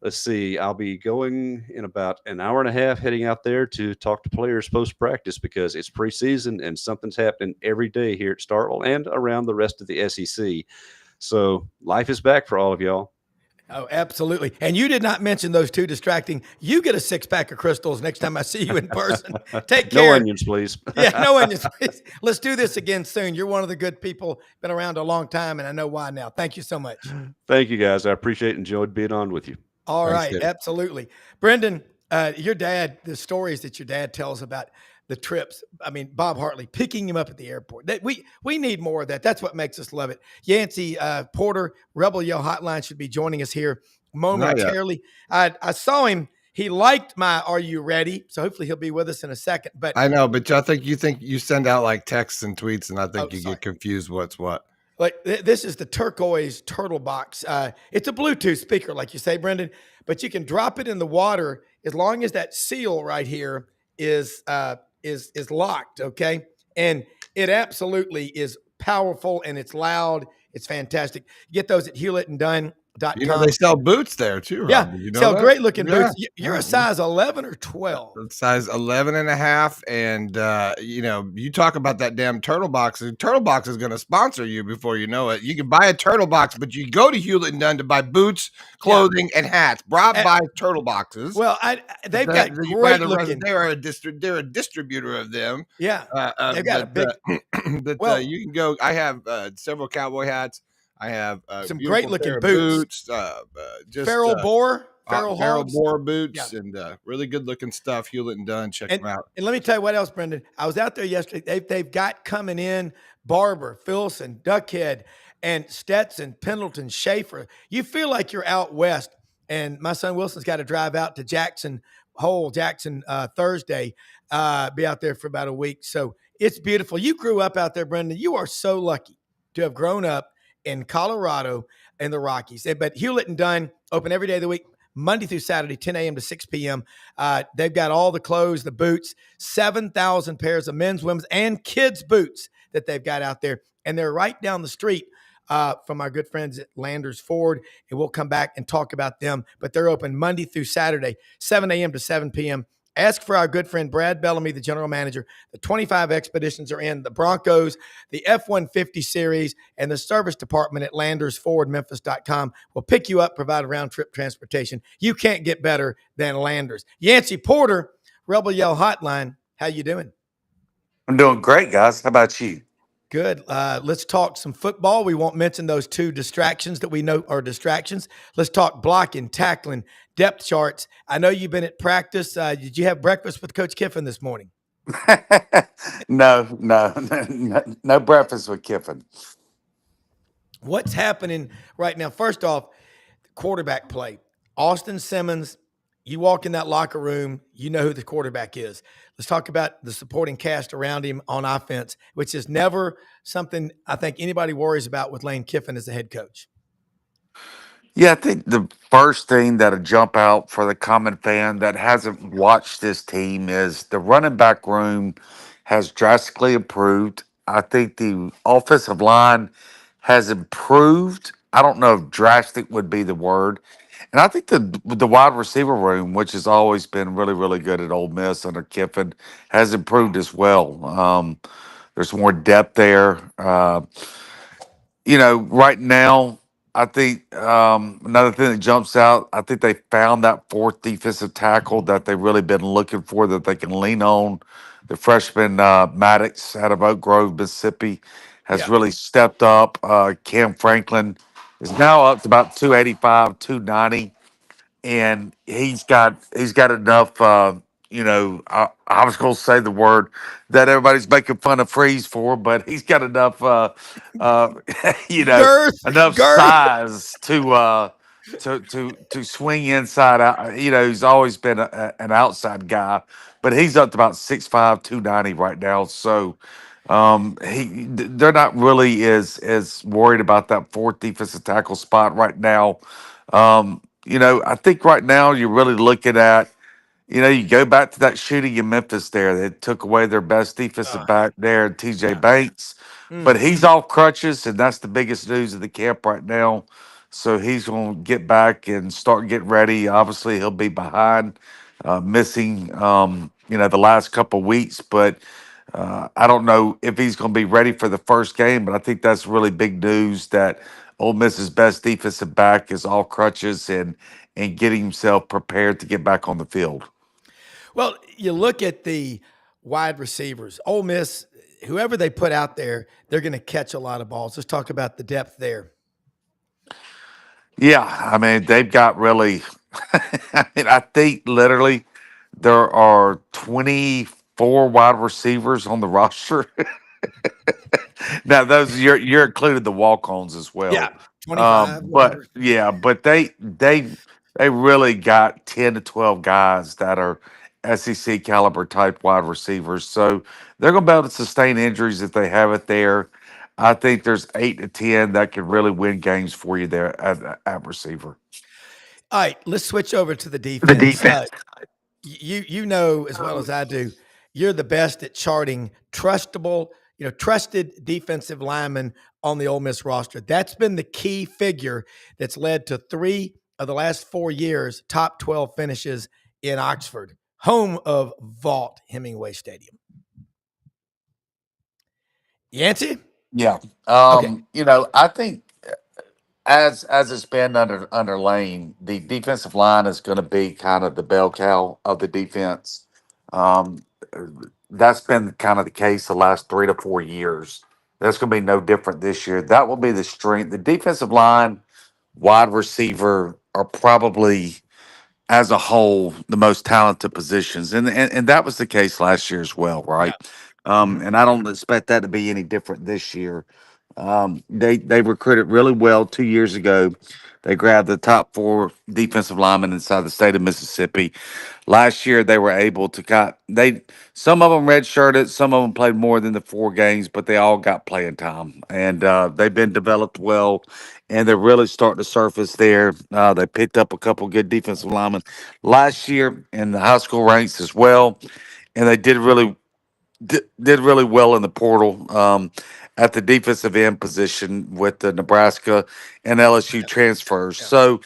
let's see. I'll be going in about an hour and a half, heading out there to talk to players post-practice because it's preseason and something's happening every day here at Starkville and around the rest of the SEC. So life is back for all of y'all. Oh, absolutely. And you did not mention those two distracting. You get a 6-pack of crystals next time I see you in person. Take care. No onions, please. Yeah, no onions, please. Let's do this again soon. You're one of the good people. Been around a long time, and I know why now. Thank you so much. Thank you, guys. I appreciate and enjoyed being on with you. All right, absolutely. Brendan, your dad, the stories that your dad tells about the trips. I mean, Bob Hartley picking him up at the airport. We need more of that. That's what makes us love it. Yancy Porter, Rebel Yell Hotline, should be joining us here momentarily. I saw him. He liked my "Are you ready?" So hopefully he'll be with us in a second. But I know, but I think you send out like texts and tweets, and I think you get confused what's what. Like this is the turquoise turtle box. It's a Bluetooth speaker, like you say, Brendan, but you can drop it in the water as long as that seal right here is locked. Okay. And it absolutely is powerful and it's loud. It's fantastic. You get those at HewlettandDunn.com. You know, they sell boots there too, Rob. Yeah, you know sell that? Great looking boots. You're a size 11 or 12. Size 11 and a half. And, you talk about that damn turtle box. The turtle box is going to sponsor you before you know it. You can buy a turtle box, but you go to Hewlett and Dunn to buy boots, clothing, and hats. Rob buys turtle boxes. Well, they've got great looking. They're a distributor of them. Yeah, they've got a big. You can go. I have several cowboy hats. I have some great looking boots. Feral boar boots, and really good looking stuff. Hewlett and Dunn, check them out. And let me tell you what else, Brendan. I was out there yesterday. They've got coming in Barber, Filson, Duckhead, and Stetson, Pendleton, Schaefer. You feel like you're out west. And my son Wilson's got to drive out to Jackson Thursday. Be out there for about a week. So it's beautiful. You grew up out there, Brendan. You are so lucky to have grown up in Colorado and the Rockies. But Hewlett and Dunn open every day of the week, Monday through Saturday, 10 a.m. to 6 p.m. They've got all the clothes, the boots, 7,000 pairs of men's, women's, and kids' boots that they've got out there. And they're right down the street from our good friends at Landers Ford. And we'll come back and talk about them. But they're open Monday through Saturday, 7 a.m. to 7 p.m. Ask for our good friend Brad Bellamy, the general manager. The 25 expeditions are in, the Broncos, the F-150 series, and the service department at LandersFordMemphis.com will pick you up, provide round-trip transportation. You can't get better than Landers. Yancy Porter, Rebel Yell Hotline, how you doing? I'm doing great, guys. How about you? Good. Let's talk some football. We won't mention those two distractions that we know are distractions. Let's talk blocking, tackling, depth charts. I know you've been at practice. Did you have breakfast with Coach Kiffin this morning? No breakfast with Kiffin. What's happening right now? First off, quarterback play. Austin Simmons, you walk in that locker room, you know who the quarterback is. Let's talk about the supporting cast around him on offense, which is never something I think anybody worries about with Lane Kiffin as the head coach. Yeah, I think the first thing that'll jump out for the common fan that hasn't watched this team is the running back room has drastically improved. I think the offensive line has improved. I don't know if drastic would be the word. And I think the wide receiver room, which has always been really, really good at Ole Miss under Kiffin, has improved as well. There's more depth there. Right now, I think another thing that jumps out, I think they found that fourth defensive tackle that they've really been looking for that they can lean on. The freshman Maddox out of Oak Grove, Mississippi, has Yeah. really stepped up. Cam Franklin is now up to about 285, 290, and he's got enough. I was going to say the word that everybody's making fun of Freeze for, but he's got enough. Uh, Girth, enough girth. size to swing inside out. He's always been an outside guy, but he's up to about 6'5", 290 right now. So they're not really as worried about that fourth defensive tackle spot right now. I think right now you're really looking at, you go back to that shooting in Memphis there. They took away their best defensive back there, TJ Yeah. Banks. Mm. But he's off crutches, and that's the biggest news of the camp right now. So he's going to get back and start getting ready. Obviously, he'll be behind, missing, the last couple weeks. But I don't know if he's going to be ready for the first game. But I think that's really big news that Ole Miss's best defensive back is off crutches and getting himself prepared to get back on the field. Well, you look at the wide receivers. Ole Miss, whoever they put out there, they're going to catch a lot of balls. Let's talk about the depth there. Yeah, I mean, they've got really, I think literally there are 24 wide receivers on the roster. Now, those you're included the walk-ons as well. Yeah, 25. But yeah, but they really got 10 to 12 guys that are SEC caliber type wide receivers. So they're going to be able to sustain injuries if they have it there. I think there's 8 to 10 that can really win games for you there at receiver. All right, let's switch over to the defense. The defense. You know as well as I do, you're the best at charting trustable, trusted defensive linemen on the Ole Miss roster. That's been the key figure that's led to 3 of the last 4 years top 12 finishes in Oxford, home of Vaught Hemingway Stadium. Yancy? Yeah. Okay. I think as it's been under Lane, the defensive line is going to be kind of the bell cow of the defense. Um, that's been kind of the case the last 3 to 4 years. That's going to be no different this year. That will be the strength. The defensive line, wide receiver are probably, as a whole, the most talented positions, and that was the case last year as well, right? And I don't expect that to be any different this year. They recruited really well 2 years ago. They grabbed the top 4 defensive linemen inside the state of Mississippi. Last year, they were able to some of them redshirted, some of them played more than the 4 games, but they all got playing time, and they've been developed well, and they're really starting to surface there. They picked up a couple good defensive linemen last year in the high school ranks as well, and they did really well in the portal at the defensive end position with the Nebraska and LSU transfers. So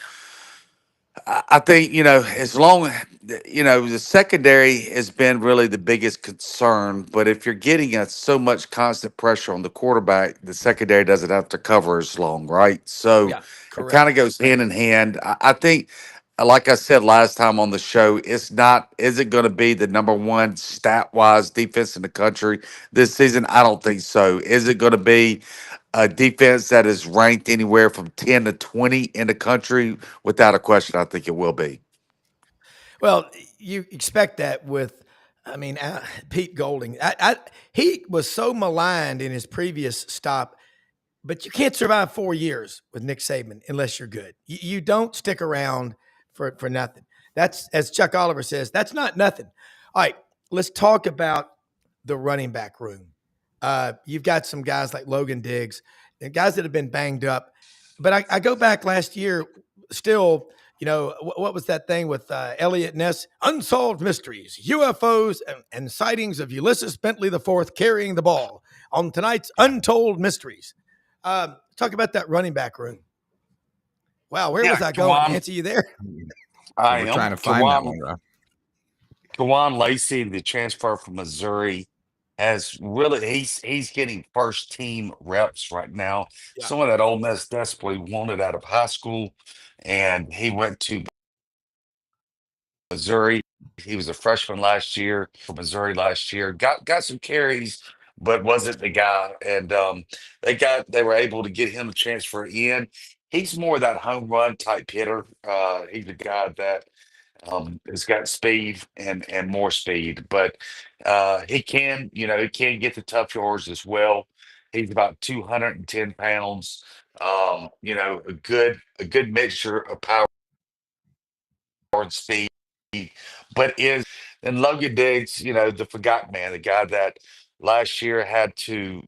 I think, as long the secondary has been really the biggest concern. But if you're getting so much constant pressure on the quarterback, the secondary doesn't have to cover as long, right? So Yeah, it kind of goes hand in hand. I think, like I said last time on the show, is it going to be the number one stat wise defense in the country this season? I don't think so. Is it going to be a defense that is ranked anywhere from 10 to 20 in the country? Without a question, I think it will be. Well, you expect that with, Pete Golding. He was so maligned in his previous stop, but you can't survive 4 years with Nick Saban unless you're good. You don't stick around for nothing. That's, as Chuck Oliver says, that's not nothing. All right, let's talk about the running back room. You've got some guys like Logan Diggs and guys that have been banged up. But I go back last year still, what was that thing with Elliot Ness? Unsolved mysteries, UFOs, and sightings of Ulysses Bentley IV carrying the ball on tonight's Untold Mysteries. Talk about that running back room. Wow, where was I going? Nancy, you there? We're trying to find that one, bro. Kawan Lacey, the transfer from Missouri, has really he's getting first team reps right now. Yeah. Someone that Ole Miss desperately wanted out of high school, and he went to Missouri. He was a freshman last year from Missouri last year. Got some carries, but wasn't the guy. And they were able to get him a transfer in. He's more that home run type hitter. He's a guy that has got speed and more speed, but he can get the tough yards as well. He's about 210 pounds. A good mixture of power and speed, but is and Logan Diggs, the forgotten man, the guy that last year had to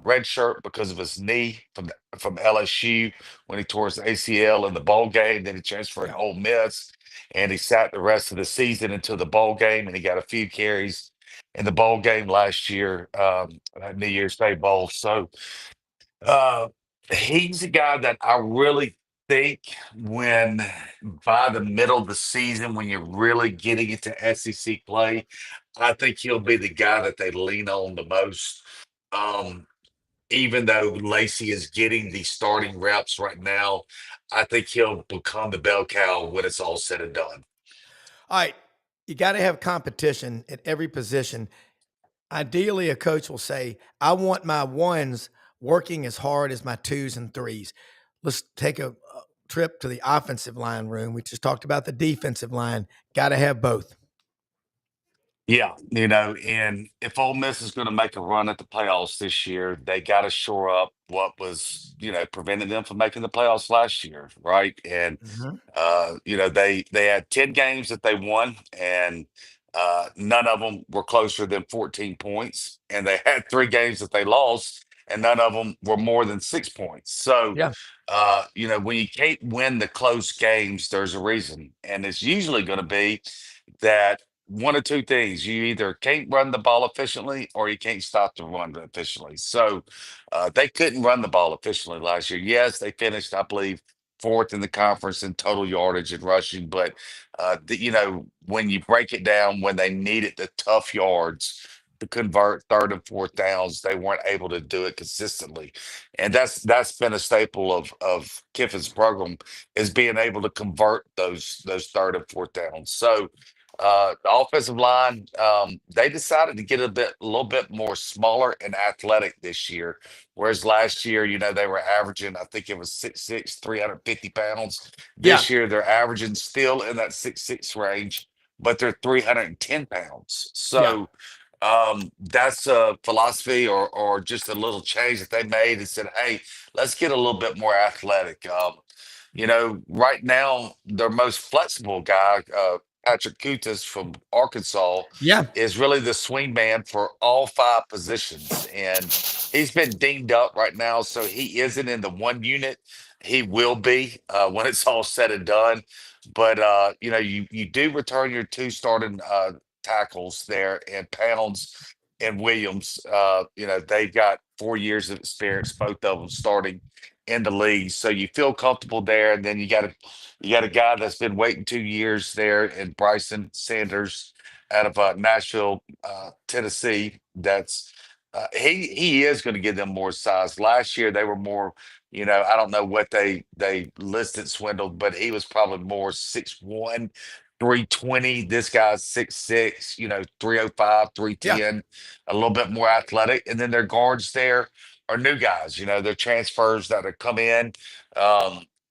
redshirt because of his knee from LSU when he tore his ACL in the bowl game. Then he transferred Yeah. to Ole Miss, and he sat the rest of the season until the bowl game, and he got a few carries in the bowl game last year, New Year's Day bowl. So uh, he's a guy that I really think when by the middle of the season, when you're really getting into SEC play, I think he'll be the guy that they lean on the most. Um, Even though Lacey is getting the starting reps right now, I think he'll become the bell cow when it's all said and done. All right. You got to have competition at every position. Ideally, a coach will say, I want my ones working as hard as my twos and threes. Let's take a trip to the offensive line room. We just talked about the defensive line. Got to have both. Yeah, and if Ole Miss is going to make a run at the playoffs this year, they got to shore up what was, preventing them from making the playoffs last year, right? And they had 10 games that they won, and none of them were closer than 14 points, and they had 3 games that they lost, and none of them were more than 6 points. So, Yeah. when you can't win the close games, there's a reason, and it's usually going to be that one of two things: you either can't run the ball efficiently or you can't stop the run efficiently. So they couldn't run the ball efficiently last year. Yes, they finished, I believe, fourth in the conference in total yardage and rushing, but when you break it down, when they needed the tough yards to convert third and fourth downs, they weren't able to do it consistently. And that's been a staple of Kiffin's program, is being able to convert those third and fourth downs. So the offensive line, they decided to get a little bit more smaller and athletic this year. Whereas last year, they were averaging, I think it was 6'6", 350 pounds. Yeah. This year, they're averaging still in that 6'6" range, but they're 310 pounds. So that's a philosophy or just a little change that they made and said, hey, let's get a little bit more athletic. Right now, their most flexible guy, Patrick Kutas from Arkansas, Yeah. is really the swing man for all 5 positions. And he's been dinged up right now, so he isn't in the one unit. He will be when it's all said and done. But you do return your 2 starting tackles there, and Pounds and Williams. They've got 4 years of experience, both of them starting in the league, so you feel comfortable there. And then you got a guy that's been waiting 2 years there, and Bryson Sanders out of Nashville, Tennessee. That's he is going to give them more size. Last year they were more. I don't know what they listed Swindled, but he was probably more 6'1", 320. This guy's 6'6", 305, Yeah. 310, a little bit more athletic. And then their guards there are new guys. They're transfers that have come in.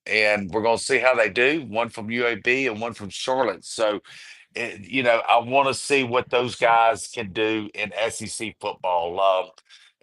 And we're going to see how they do. One from UAB and one from Charlotte. So, I want to see what those guys can do in SEC football.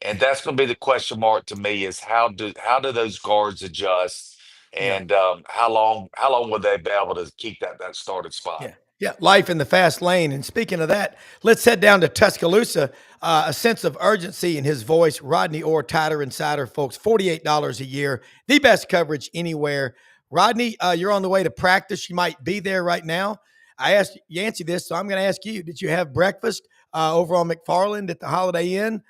And that's going to be the question mark to me, is how do those guards adjust, Yeah. and how long will they be able to keep that starting spot? Yeah. Yeah. Life in the fast lane. And speaking of that, let's head down to Tuscaloosa. A sense of urgency in his voice. Rodney Orr, Tighter Insider, folks, $48 a year, the best coverage anywhere. Rodney, you're on the way to practice. You might be there right now. I asked Yancy this, so I'm going to ask you: did you have breakfast over on McFarland at the Holiday Inn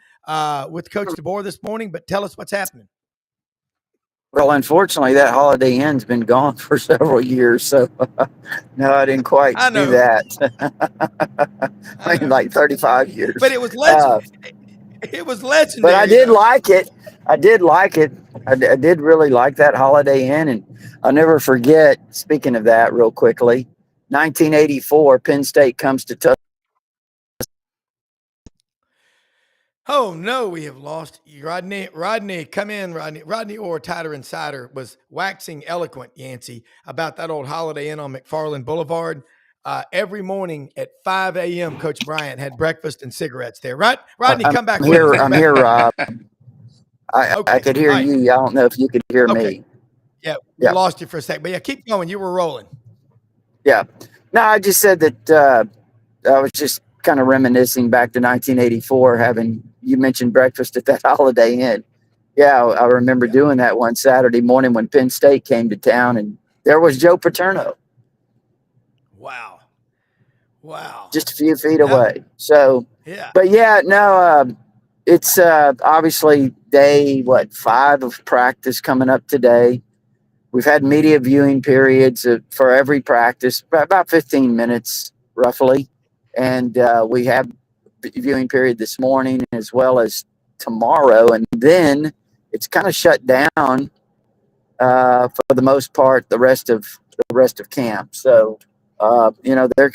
with Coach DeBoer this morning? But tell us what's happening. Well, unfortunately, that Holiday Inn's been gone for several years, so no, I didn't quite I do know. that. I mean, like 35 years. But it was legend. It was But legendary. I did like it. I did like it. I did really like that Holiday Inn, and I'll never forget. Speaking of that, real quickly, 1984, Penn State comes to Tuscaloosa. Oh no, we have lost Rodney. Rodney, come in, Rodney. Rodney or Tighter Insider was waxing eloquent, Yancy, about that old Holiday Inn on McFarland Boulevard. Every morning at 5 a.m., Coach Bryant had breakfast and cigarettes there. Right, Rodney, I'm come back with here. us. I'm here, Rob. I Okay, could hear all right. you. I don't know if you could hear Okay, me. yeah, we Yeah, lost you for a second, but yeah, keep going. You were rolling. yeah. No, I just said that I was just kind of reminiscing back to 1984. Having you mentioned breakfast at that Holiday Inn. Yeah, I remember Yeah. doing that one Saturday morning when Penn State came to town, and there was Joe Paterno Wow. Wow. just a few feet That, away. So, yeah. but yeah, no, it's obviously day 5 of practice coming up today. We've had media viewing periods for every practice, about 15 minutes roughly, and we have viewing period this morning as well as tomorrow, and then it's kind of shut down for the most part the rest of camp. So they're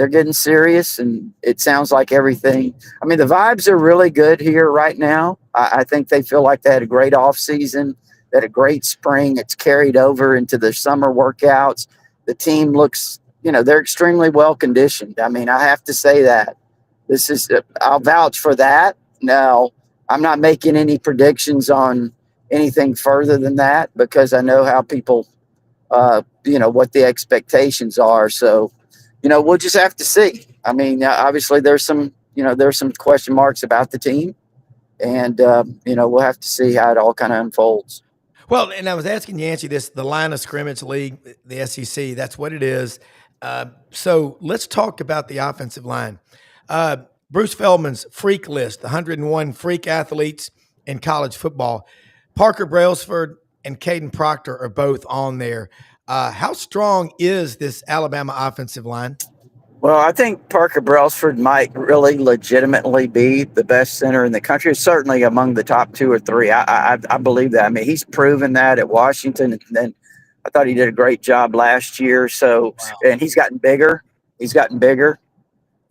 getting serious, and it sounds like everything. I mean, the vibes are really good here right now. I think they feel like they had a great off season, they had a great spring. It's carried over into the summer workouts. The team looks, they're extremely well conditioned. I mean, I have to say that. I'll vouch for that. Now, I'm not making any predictions on anything further than that because I know how people, what the expectations are. So, we'll just have to see. I mean, obviously there's some question marks about the team, and we'll have to see how it all kind of unfolds. Well, and I was asking Yancy this, the line of scrimmage league, the SEC, that's what it is. So let's talk about the offensive line. Bruce Feldman's freak list, the 101 freak athletes in college football. Parker Brailsford and Caden Proctor are both on there. How strong is this Alabama offensive line? Well, I think Parker Brailsford might really legitimately be the best center in the country. Certainly among the top 2 or 3. I believe that. I mean, he's proven that at Washington, and then I thought he did a great job last year. So, Wow. and he's gotten bigger. He's gotten bigger.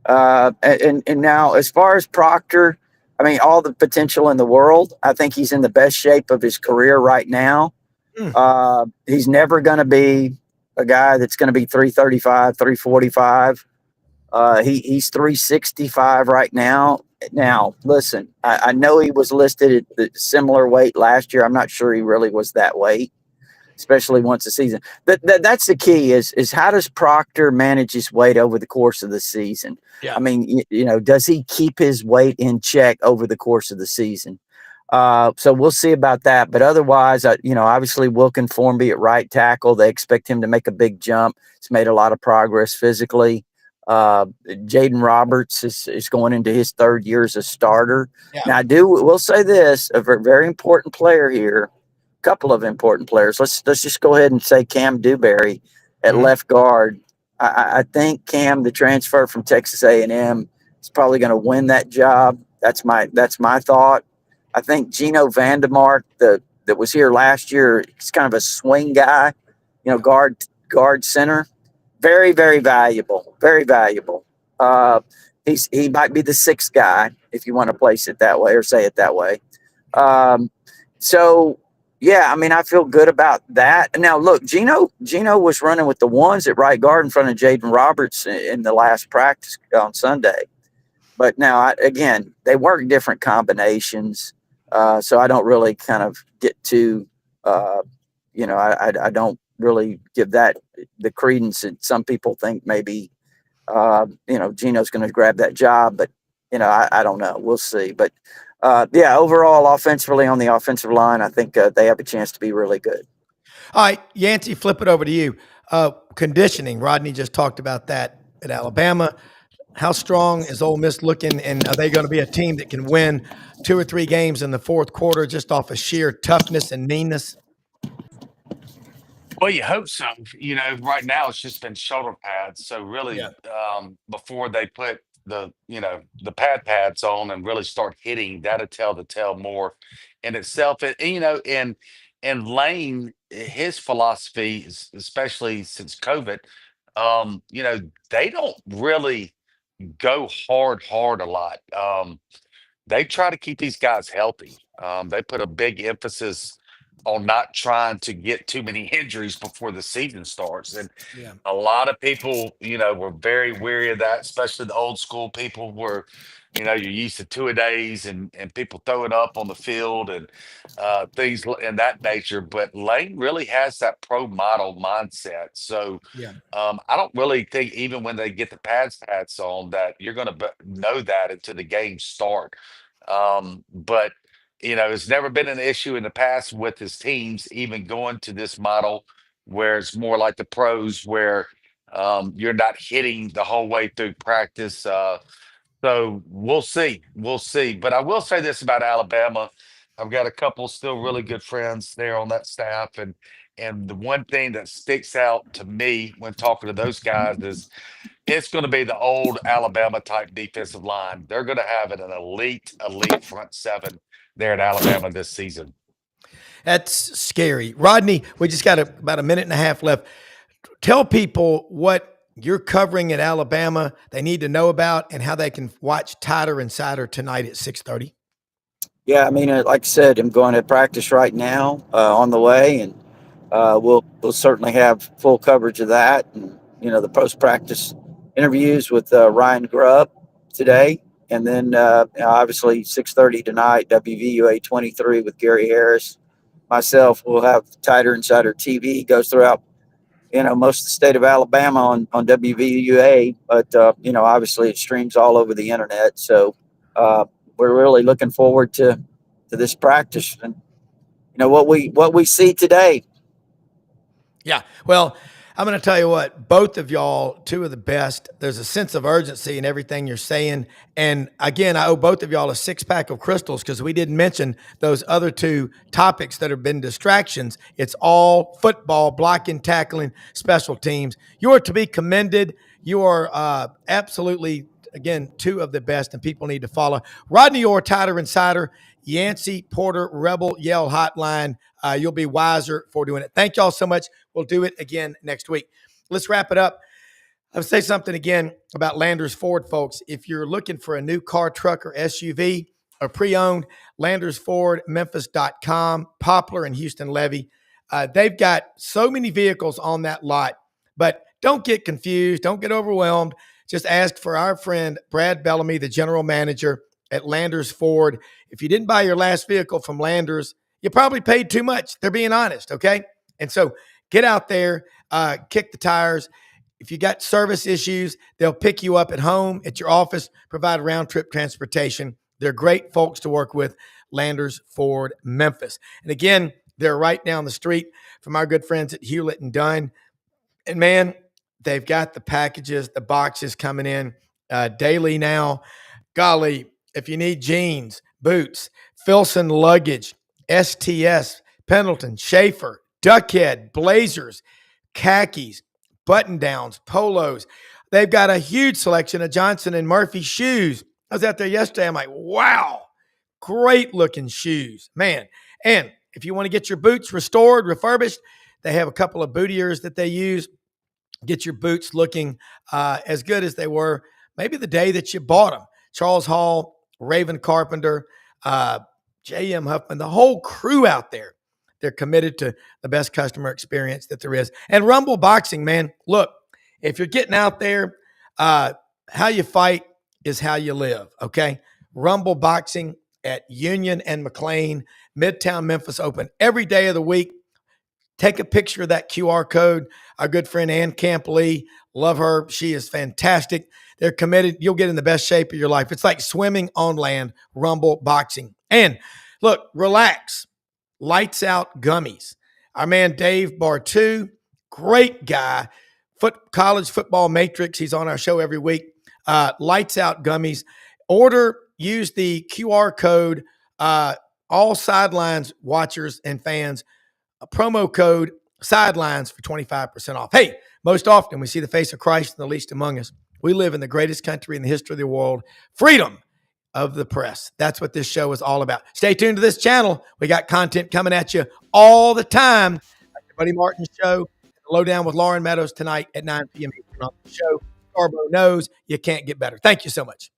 And now, as far as Proctor, I mean, all the potential in the world. I think he's in the best shape of his career right now. He's never going to be a guy that's going to be 335, 345. He's 365 right now. Now, listen, I know he was listed at the similar weight last year. I'm not sure he really was that weight, especially once the season. That's the key is how does Proctor manage his weight over the course of the season? Yeah. I mean, does he keep his weight in check over the course of the season? So we'll see about that. But otherwise, obviously Wilkin Formby at right tackle, they expect him to make a big jump. He's made a lot of progress physically. Jaden Roberts is going into his 3rd year as a starter. Yeah. Now, we'll say this, a very important player here, a couple of important players. Let's just go ahead and say Cam Dewberry at left guard. I think Cam, the transfer from Texas A&M, is probably going to win that job. That's my thought. I think Gino Vandemark, that was here last year, he's kind of a swing guy, guard center. Very, very valuable. Very valuable. He might be the 6th guy if you want to place it that way or say it that way. So yeah, I mean, I feel good about that. Now look, Gino was running with the ones at right guard in front of Jaden Roberts in the last practice on Sunday. But now again, they work different combinations. So I don't really kind of get to I don't really give that the credence that some people think maybe Gino's going to grab that job, but I don't know. We'll see. But overall, offensively on the offensive line, I think they have a chance to be really good. All right, Yancy, flip it over to you. Conditioning. Rodney just talked about that at Alabama. How strong is Ole Miss looking, and are they going to be a team that can win 2 or 3 games in the 4th quarter just off of sheer toughness and meanness? Well, you hope so. Right now it's just been shoulder pads. So really, Yeah. before they put the pads on and really start hitting, that'll tell the tale more in itself. And Lane, his philosophy, especially since COVID, they don't really go hard a lot. They try to keep these guys healthy. They put a big emphasis on not trying to get too many injuries before the season starts. And Yeah. a lot of people, were very weary of that, especially the old school people were, you're used to 2-a-days and people throwing up on the field and things in that nature. But Lane really has that pro model mindset. So Yeah. I don't really think even when they get the pads on that you're going to know that until the games start. But it's never been an issue in the past with his teams, even going to this model where it's more like the pros, where you're not hitting the whole way through practice. So we'll see. We'll see. But I will say this about Alabama. I've got a couple still really good friends there on that staff. And the one thing that sticks out to me when talking to those guys is it's going to be the old Alabama type defensive line. They're going to have an elite front seven there at Alabama this season. That's scary. Rodney, we just got about a minute and a half left. Tell people what you're covering at Alabama they need to know about and how they can watch Tighter Insider tonight at 6:30. Yeah, I mean, like I said, I'm going to practice right now on the way, and we'll certainly have full coverage of that. And the post practice interviews with Ryan Grubb today, and then obviously 6:30 tonight, WVUA 23 with Gary Harris. Myself will have Tighter Insider TV, goes throughout most of the state of Alabama on WVUA, but obviously it streams all over the internet. So we're really looking forward to this practice and what we see today. Yeah. Well, I'm going to tell you what, both of y'all, two of the best. There's a sense of urgency in everything you're saying. And again, I owe both of y'all a 6-pack of crystals because we didn't mention those other two topics that have been distractions. It's all football, blocking, tackling, special teams. You are to be commended. You are absolutely, again, two of the best, and people need to follow. Rodney Orr, Tighter Insider, Yancy Porter, Rebel Yell Hotline. You'll be wiser for doing it. Thank y'all so much. We'll do it again next week. Let's wrap it up. I'll say something again about Landers Ford, folks. If you're looking for a new car, truck, or SUV or pre-owned, LandersFordMemphis.com, Poplar and Houston Levy. They've got so many vehicles on that lot, but don't get confused. Don't get overwhelmed. Just ask for our friend Brad Bellamy, the general manager at Landers Ford. If you didn't buy your last vehicle from Landers, you probably paid too much. They're being honest, okay? And so get out there, kick the tires. If you got service issues, they'll pick you up at home, at your office, provide round-trip transportation. They're great folks to work with, Landers Ford Memphis. And again, they're right down the street from our good friends at Hewlett and Dunn. And man, they've got the packages, the boxes coming in daily now. Golly, if you need jeans, boots, Filson luggage, STS, Pendleton, Schaefer, Duckhead, blazers, khakis, button-downs, polos. They've got a huge selection of Johnson and Murphy shoes. I was out there yesterday. I'm like, wow, great-looking shoes, man. And if you want to get your boots restored, refurbished, they have a couple of bootiers that they use. Get your boots looking as good as they were maybe the day that you bought them. Charles Hall, Raven Carpenter, J.M. Huffman, the whole crew out there. They're committed to the best customer experience that there is. And Rumble Boxing, man, look, if you're getting out there, how you fight is how you live, okay? Rumble Boxing at Union and McLean, Midtown Memphis, open every day of the week. Take a picture of that QR code. Our good friend Ann Camp Lee, love her. She is fantastic. They're committed. You'll get in the best shape of your life. It's like swimming on land, Rumble Boxing. And look, relax. Lights Out Gummies. Our man Dave Bartu, great guy. College Football Matrix. He's on our show every week. Lights Out Gummies. Use the QR code. All Sidelines watchers and fans. Promo code sidelines for 25% off. Hey, most often we see the face of Christ in the least among us. We live in the greatest country in the history of the world. Freedom of the press. That's what this show is all about. Stay tuned to this channel. We got content coming at you all the time. Like the Buddy Martin Show, Lowdown with Lauren Meadows tonight at 9 p.m. Eastern on the show. Scarborough knows you can't get better. Thank you so much.